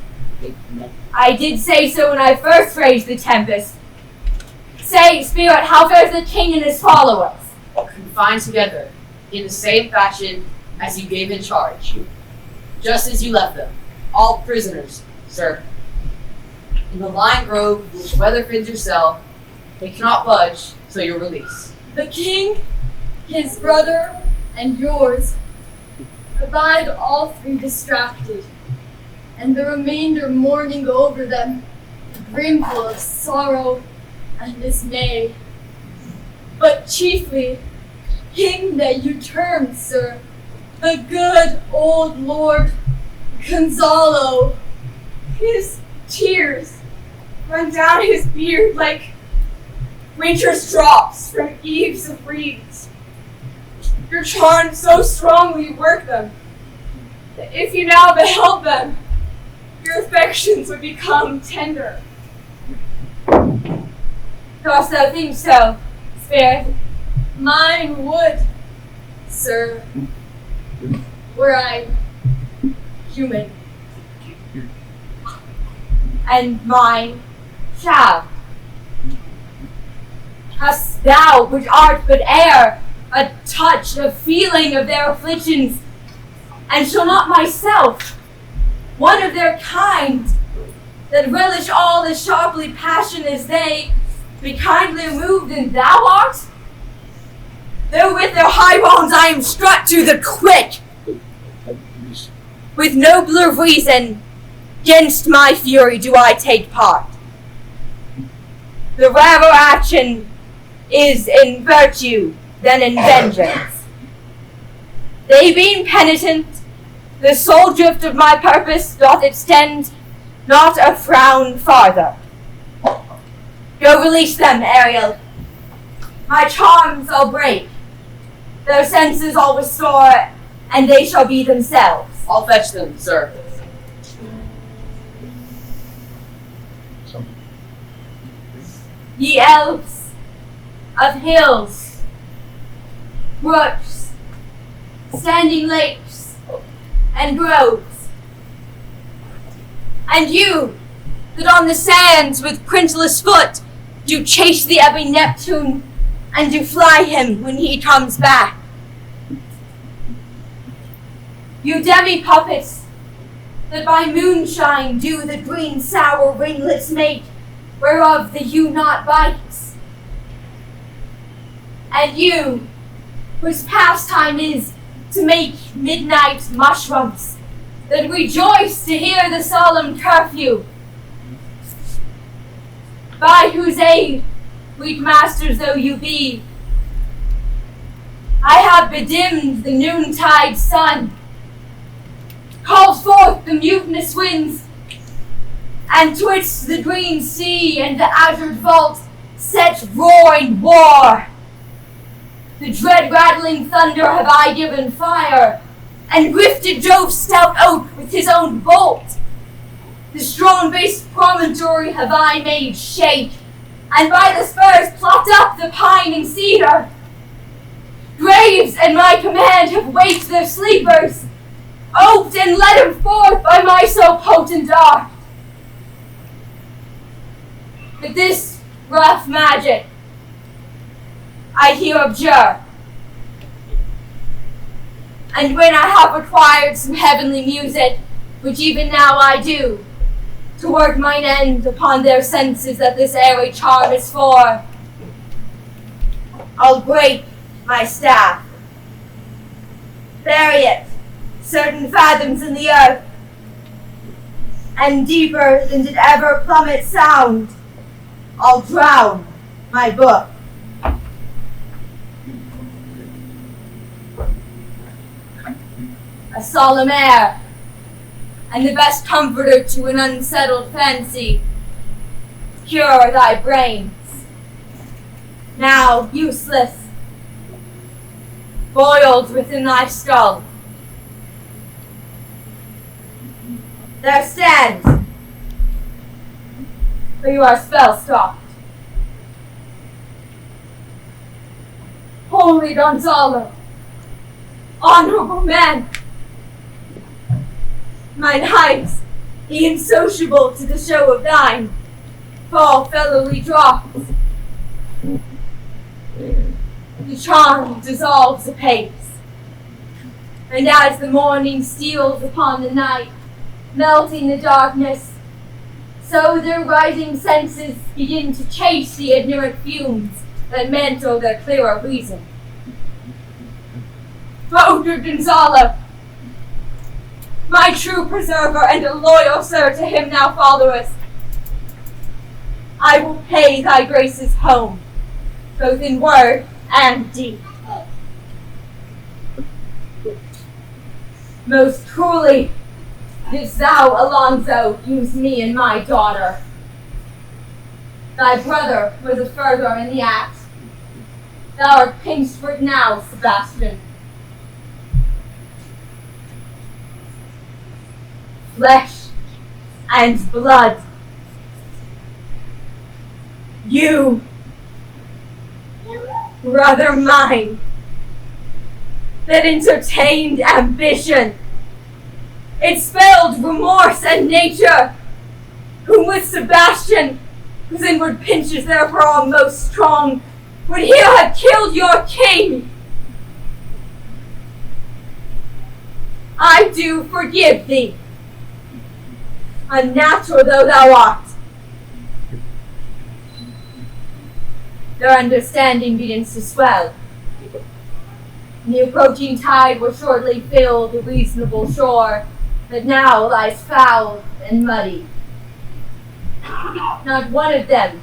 I did say so when I first raised the Tempest. Say, Spirit, how fares the king and his followers? Confined together in the same fashion as you gave in charge, just as you left them, all prisoners, sir. In the lime grove which weather fits your cell, they cannot budge till your release. The king, his brother, and yours abide all three distracted, and the remainder mourning over them, brimful of sorrow and dismay. But chiefly, him that you termed, sir, the good old Lord Gonzalo. His tears run down his beard like winter's drops from eaves of reeds. Your charms so strongly work them, that if you now beheld them, your affections would become tender. Dost thou think so, Spirit? Mine would, sir, were I human. And mine shall. Hast thou, which art but air, a touch, a feeling of their afflictions, and shall not myself, one of their kind, that relish all as sharply passion as they, be kindly moved than thou art? Though with their high bones I am struck to the quick, with nobler reason, 'gainst my fury do I take part. The rarer action is in virtue than in vengeance. They being penitent, the sole drift of my purpose doth extend not a frown farther. Go release them, Ariel. My charms I'll break, their senses I'll restore, and they shall be themselves. I'll fetch them, sir. Ye elves of hills, brooks, standing lakes, and groves, and you that on the sands with printless foot do chase the ebbing Neptune, and do fly him when he comes back. You demi-puppets that by moonshine do the green sour ringlets make, whereof the hue not bites. And you, whose pastime is to make midnight mushrooms, that rejoice to hear the solemn curfew, by whose aid, weak masters though you be, I have bedimmed the noontide sun, called forth the mutinous winds, and twixt the green sea and the azured vault set roaring war. The dread rattling thunder have I given fire, and rifted Jove's stout oak with his own bolt. The strong-based promontory have I made shake, and by the spurs plucked up the pine and cedar. Graves at my command have waked their sleepers, oped and led them forth by my so potent art. But this rough magic I here abjure, and when I have acquired some heavenly music, which even now I do, to work mine end upon their senses that this airy charm is for, I'll break my staff, bury it certain fathoms in the earth, and deeper than did ever plummet sound, I'll drown my book. A solemn air, and the best comforter to an unsettled fancy, cure thy brains, now useless, boiled within thy skull. There stands, for you are spell-stopped, holy Gonzalo, honorable man, mine eyes, e'en sociable to the show of thine, fall fellowly drops. The charm dissolves apace, and as the morning steals upon the night, melting the darkness, so their rising senses begin to chase the ignorant fumes that mantle their clearer reason. O good Gonzalo, my true preserver and a loyal sir to him now followest, I will pay thy graces home, both in word and deed. Most cruelly didst thou, Alonso, use me and my daughter. Thy brother was a further in the act. Thou art pinched now, Sebastian. Flesh and blood. You, brother mine, that entertained ambition, expelled remorse and nature, whom with Sebastian, whose inward pinches therefore are most strong, would here have killed your king. I do forgive thee, unnatural though thou art. Their understanding begins to swell. The approaching tide will shortly fill the reasonable shore that now lies foul and muddy. Not one of them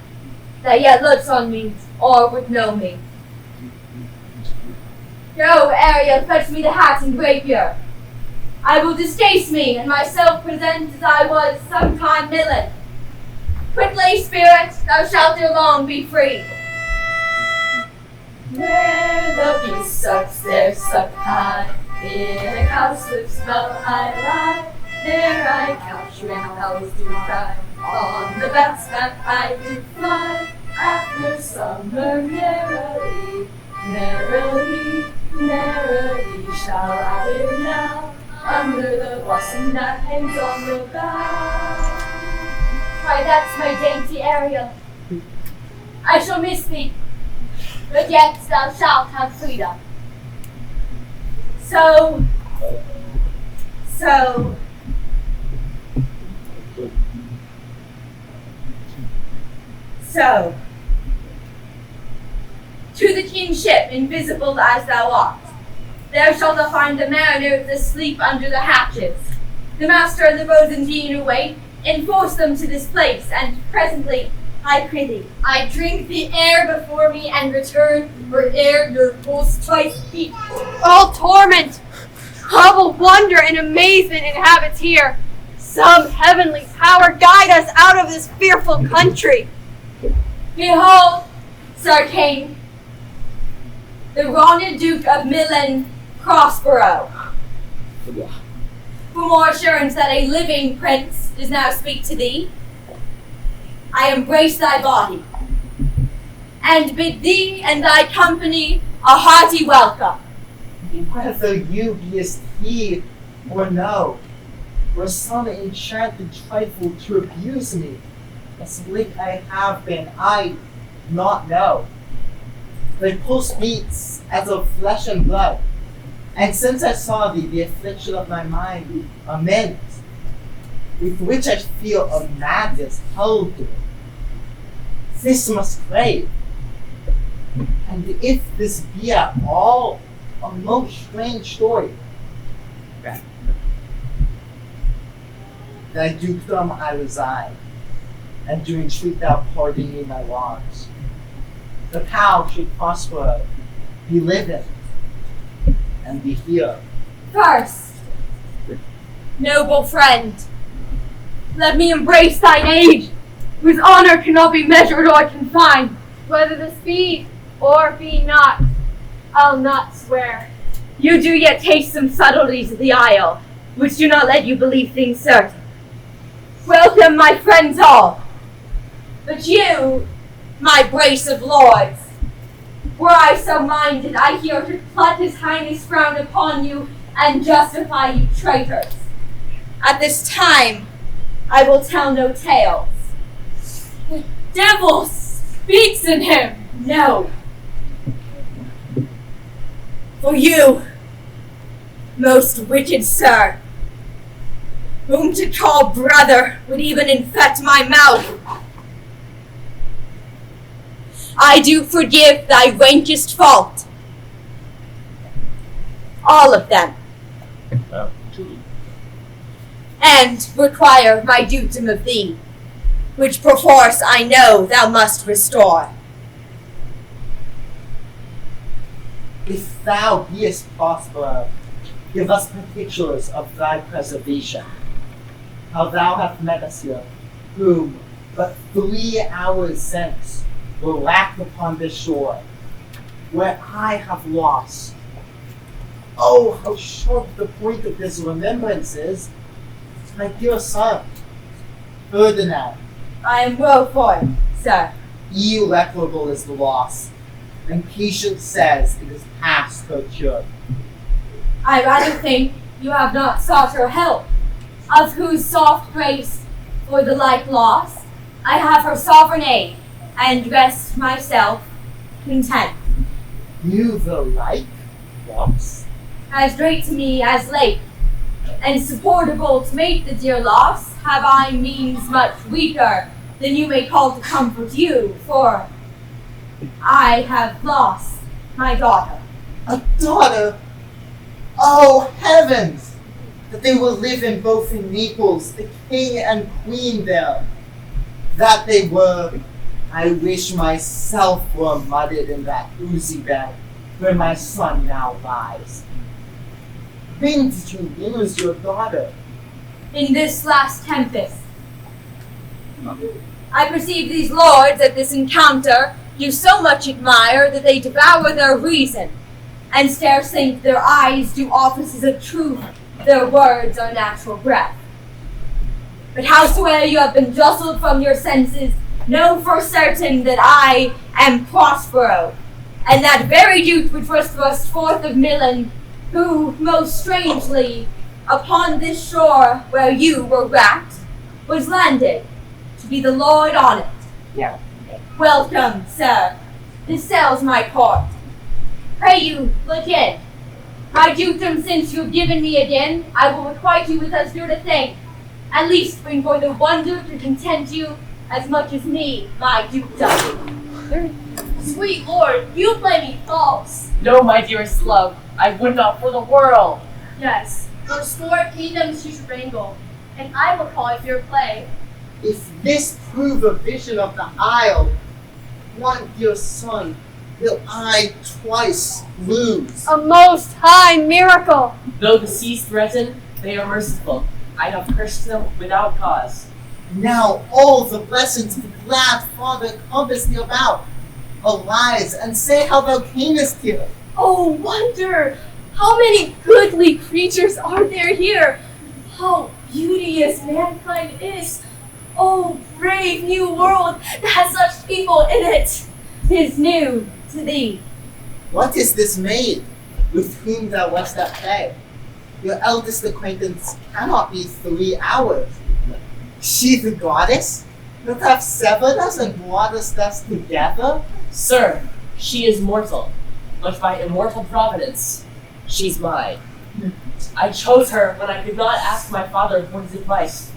that yet looks on me or would know me. Go, Ariel, fetch me the hat and rapier. I will distaste me and myself present as I was sometime millet. Quickly, spirit, thou shalt ere long be free. Where the He sucks there, suck high. In a cowslip smell I lie. There I couch when owls do cry. On the bat's back I do fly. After summer merrily, merrily, merrily shall I live now. Under the blossom that hangs on the bough. Why, that's my dainty Ariel. I shall miss thee, but yet thou shalt have freedom. So, to the king's ship, invisible as thou art, there shalt thou find the mariners asleep under the hatches. The master and the boatswain await, enforce them to this place, and presently, I prithee, I drink the air before me and return, for air your pulse twice beat. All torment, horrible wonder and amazement inhabits here. Some heavenly power guide us out of this fearful country. Behold, Sir King, the Ronald Duke of Milan Crossborough. For more assurance that a living prince does now speak to thee, I embrace thy body, and bid thee and thy company a hearty welcome. Whether you beest he or no, or some enchanted trifle to abuse me, as late I have been, I not know. Thy pulse beats as of flesh and blood, and since I saw thee, the affliction of my mind amends, with which I feel a madness held to it. This must crave, and if this be at all a most strange story, thy dukedom I resign, and do entreat thou pardon me my wrongs. The cow should prosper, be living, and be here. First, noble friend, let me embrace thine age, whose honor cannot be measured or confined. Whether this be or be not, I'll not swear. You do yet taste some subtleties of the isle, which do not let you believe things certain. Welcome, my friends all. But you, my brace of lords, were I so minded, I here to pluck his highness frown upon you and justify you traitors. At this time, I will tell no tales. The devil speaks in him. No. For you, most wicked sir, whom to call brother would even infect my mouth, I do forgive thy rankest fault. All of them. And require my dukedom of thee, which perforce I know thou must restore. If thou beest prosper, give us particulars of thy preservation, how thou hast met us here, whom but 3 hours since were lapped upon this shore, where I have lost. Oh, how sharp the point of this remembrance is, my dear son, Ferdinand. I am well for, sir. Irreparable is the loss, and patience says it is past her cure. I rather think you have not sought her help, of whose soft grace for the like loss I have her sovereign aid, and rest myself content. You the like loss? As great to me as late, and supportable to make the dear loss, have I means much weaker than you may call to comfort you, for I have lost my daughter. A daughter? Oh, heavens! That they will live in both in Naples, the king and queen there. That they were. I wish myself were mudded in that oozy bed where my son now lies. When did you lose your daughter? In this last tempest. I perceive these lords at this encounter you so much admire that they devour their reason, and scarce think their eyes do offices of truth, their words are natural breath. But howsoever you have been jostled from your senses, know for certain that I am Prospero, and that very youth which was thrust forth of Milan, who, most strangely, upon this shore where you were wrapped, was landed to be the lord on it. Yeah. Welcome, sir. This sells my court. Pray you, look in. My dukedom, since you have given me again, I will requite you with as good a thing. At least bring forth a wonder to content you as much as me, my dukedom. Sweet lord, you play me false. No, my dearest love, I would not for the world. Yes, for score kingdoms you should wrangle, and I will call it your play. If this prove a vision of the isle, one dear son will I twice lose. A most high miracle. Though the seas threaten, they are merciful. I have cursed them without cause. Now all the blessings of the glad father compass thee about. Arise and say how thou camest here. Oh, wonder! How many goodly creatures are there here? How beauteous mankind is! Oh, brave new world that has such people in it! 'Tis new to thee. What is this maid with whom thou wast at play? Your eldest acquaintance cannot be 3 hours. She the goddess that hath severed us and brought us thus together? Sir, she is mortal, but by immortal providence, she's mine. I chose her when I could not ask my father for his advice,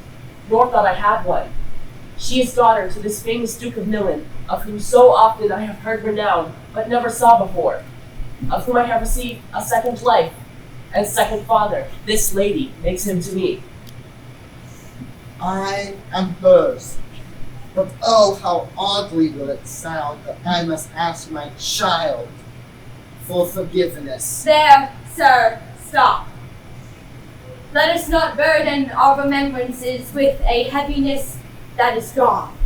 nor thought I had one. She is daughter to this famous Duke of Milan, of whom so often I have heard renown, but never saw before, of whom I have received a second life and second father. This lady makes him to me. I am hers. But oh, how oddly will it sound that I must ask my child for forgiveness. There, sir, stop. Let us not burden our remembrances with a heaviness that is gone.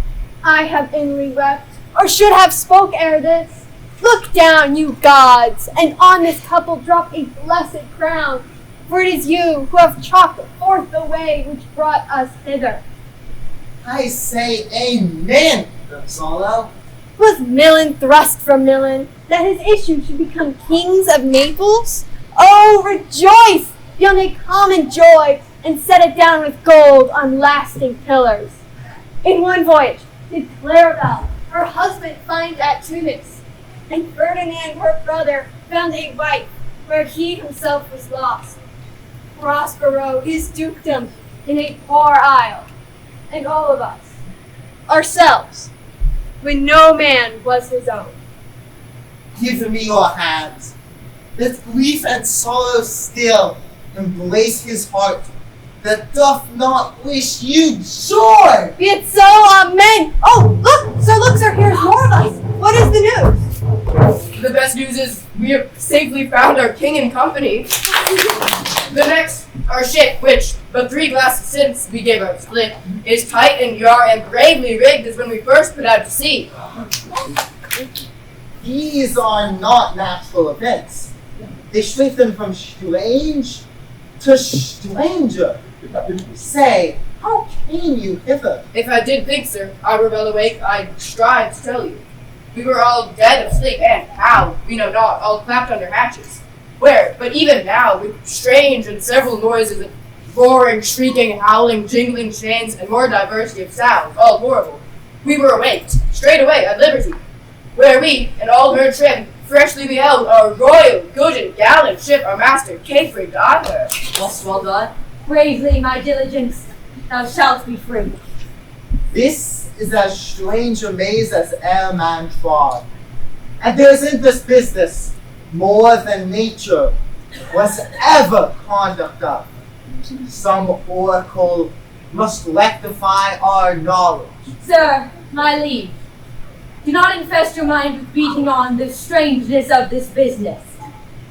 I have inly wept, or should have spoke ere this. Look down, you gods, and on this couple drop a blessed crown, for it is you who have chalked forth the way which brought us hither. I say amen, Gonzalo. Was Milan thrust from Milan, that his issue should become kings of Naples? Oh, rejoice beyond a common joy, and set it down with gold on lasting pillars. In one voyage did Claribel her husband find at Tunis, and Ferdinand her brother found a wife where he himself was lost. Prospero his dukedom in a poor isle, and all of us, ourselves, when no man was his own. Give me your hands. Let grief and sorrow still embrace his heart that doth not wish you joy. Be it so, amen. Oh, look, sir, here's more of us. What is the news? The best news is we have safely found our king and company. The next, our ship, which but 3 glasses since we gave our split, is tight and yar and bravely rigged as when we first put out to sea. These are not natural events. They strengthen from strange to stranger. Say, how came you hither? If I did think, sir, I were well awake, I'd strive to tell you. We were all dead of sleep, and how, we know not, all clapped under hatches. Where, but even now, with strange and several noises of roaring, shrieking, howling, jingling chains, and more diversity of sounds, all horrible, we were awaked, straight away, at liberty, where we, and all her trim, freshly beheld our royal, good and gallant ship, our master, capering on her. Well done. Bravely, my diligence, thou shalt be free. This is as strange a maze as e'er man trod. And there's in this business more than nature was ever conduct of. Some oracle must rectify our knowledge. Sir, my liege, do not infest your mind with beating on the strangeness of this business.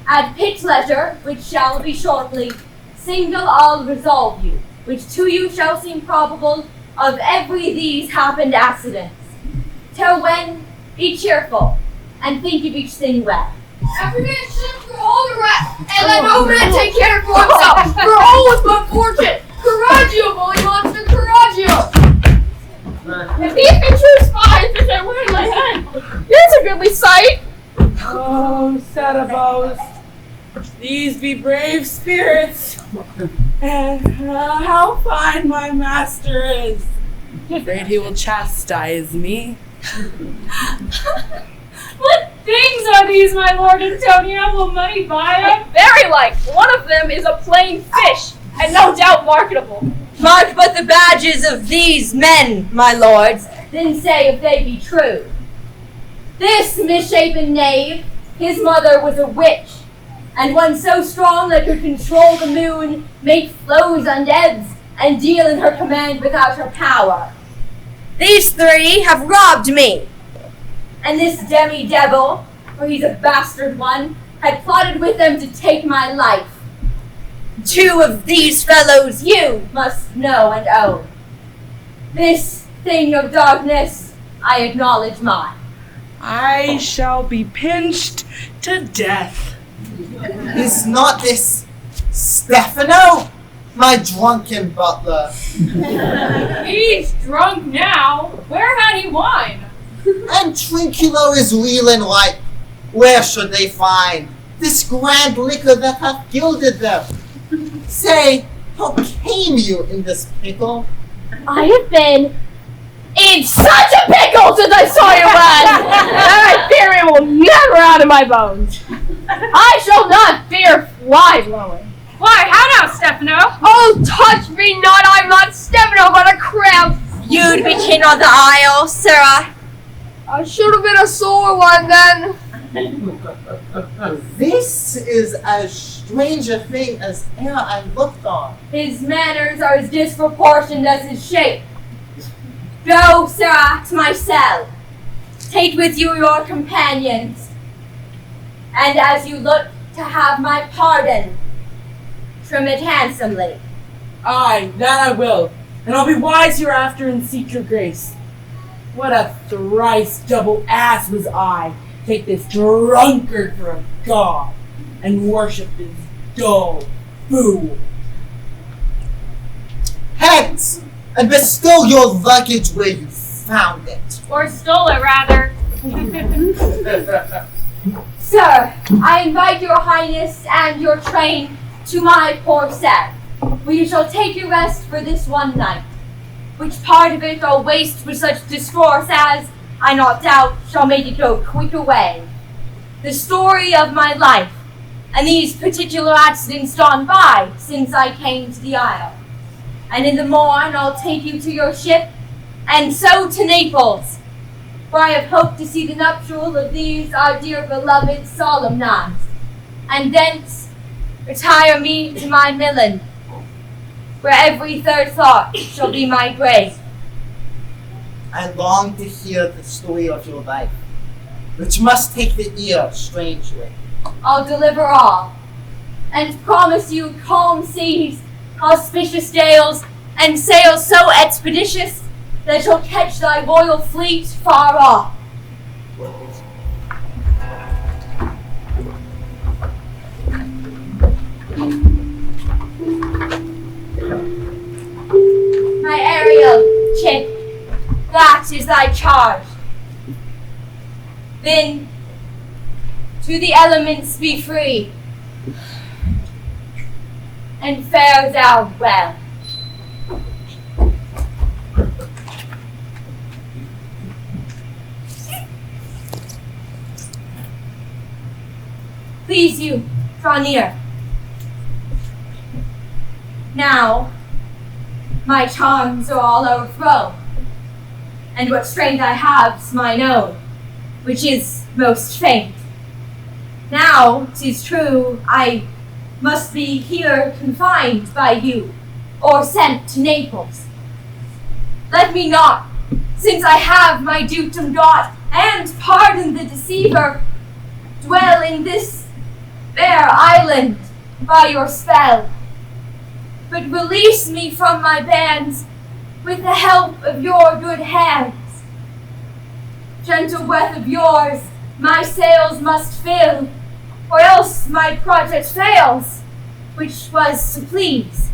At pitch leisure, which shall be shortly, single I'll resolve you, which to you shall seem probable, of every these happened accidents. Till when, be cheerful, and think of each thing well. Every man ship for all all the rest, and let no man take care for himself, for all is but fortune. Coraggio, bully monster, coraggio! If these be true spies, which I wear in my head, it's a goodly sight. Oh, Satabos, these be brave spirits, and how fine my master is. Afraid he will chastise me. What things are these, my lord Antonio? Will money buy them? Very like. One of them is a plain fish, and no doubt marketable. Mark but the badges of these men, my lords, then say if they be true. This misshapen knave, his mother was a witch, and one so strong that could control the moon, make flows and ebbs, and deal in her command without her power. These three have robbed me, and this demi-devil, for he's a bastard one, had plotted with them to take my life. Two of these fellows you must know and own. This thing of darkness, I acknowledge mine. I shall be pinched to death. Is not this Stefano, my drunken butler? He's drunk now. Where had he wine? And Trinculo is reeling like, where should they find this grand liquor that hath gilded them? Say, how came you in this pickle? I have been in such a pickle since I saw you last, that I fear it will never out of my bones. I shall not fear fly blowing. Why, how now, Stefano? Oh, touch me not! I'm not Stefano, but a crab. You'd be king on the isle, Sarah. I should have been a sore one then. This is as strange a thing as e'er I looked on. His manners are as disproportioned as his shape. Go, Sarah, to my cell. Take with you your companions. And as you look to have my pardon, trim it handsomely. Aye, that I will, and I'll be wise hereafter and seek your grace. What a thrice double ass was I, take this drunkard for a god, and worship this dull fool. Hence, and bestow your luggage where you found it. Or stole it, rather. Sir, I invite your highness and your train to my poor cell, where you shall take your rest for this one night, which part of it I'll waste with such discourse as, I not doubt, shall make it go quick away. The story of my life, and these particular accidents gone by since I came to the isle. And in the morn I'll take you to your ship, and so to Naples, where I have hoped to see the nuptial of these our dear beloved solemnized, and thence retire me to my Milan, where every third thought shall be my grave. I long to hear the story of your life, which must take the ear strangely. I'll deliver all, and promise you calm seas, auspicious dales, and sails so expeditious that shall catch thy royal fleet far off. My Ariel, chick, that is thy charge. Then to the elements be free, and fare thou well. Please you, draw near. Now, my charms are all overthrown, and what strength I have's mine own, which is most faint. Now, 'tis true, I must be here confined by you, or sent to Naples. Let me not, since I have my dukedom got, and pardon the deceiver, dwell in this fair island by your spell, but release me from my bands with the help of your good hands. Gentle breath of yours my sails must fill, or else my project fails, which was to please.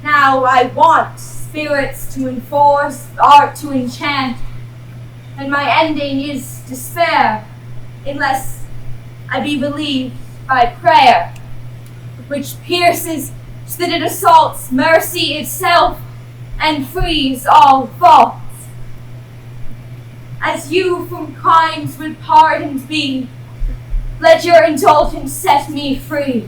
Now I want spirits to enforce, art to enchant, and my ending is despair, unless I be relieved by prayer, which pierces so that it assaults mercy itself and frees all faults. As you from crimes would pardoned be, let your indulgence set me free.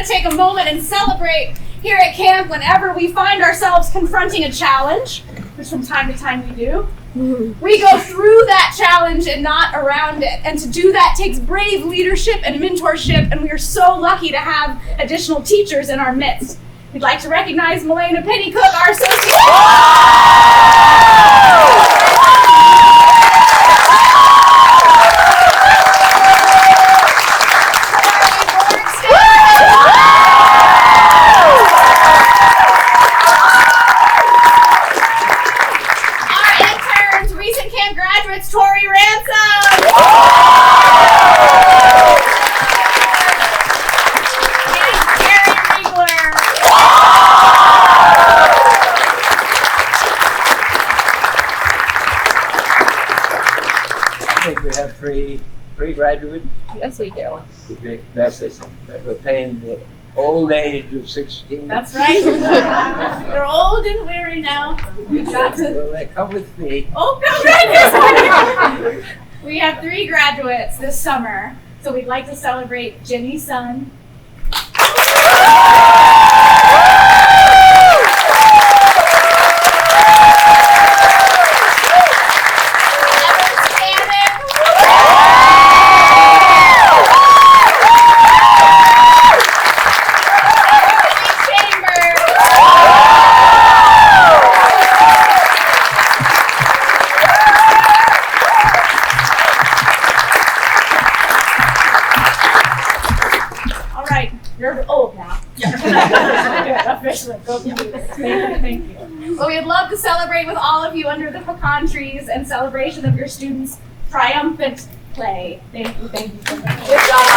Take a moment and celebrate here at camp whenever we find ourselves confronting a challenge, which from time to time we do. We go through that challenge and not around it. And to do that takes brave leadership and mentorship, and we are so lucky to have additional teachers in our midst. We'd like to recognize Milena Pennycook, our associate. Three graduates. Yes, we do. We're paying the old age of 16. That's right. You're old and weary now. You've got to. Well, they come with me. Oh, goodness! We have 3 graduates this summer, so we'd like to celebrate Jenny's son. You're old now. Officially. Thank you. Well, we'd love to celebrate with all of you under the pecan trees in celebration of your students' triumphant play. Thank you so much. Good job.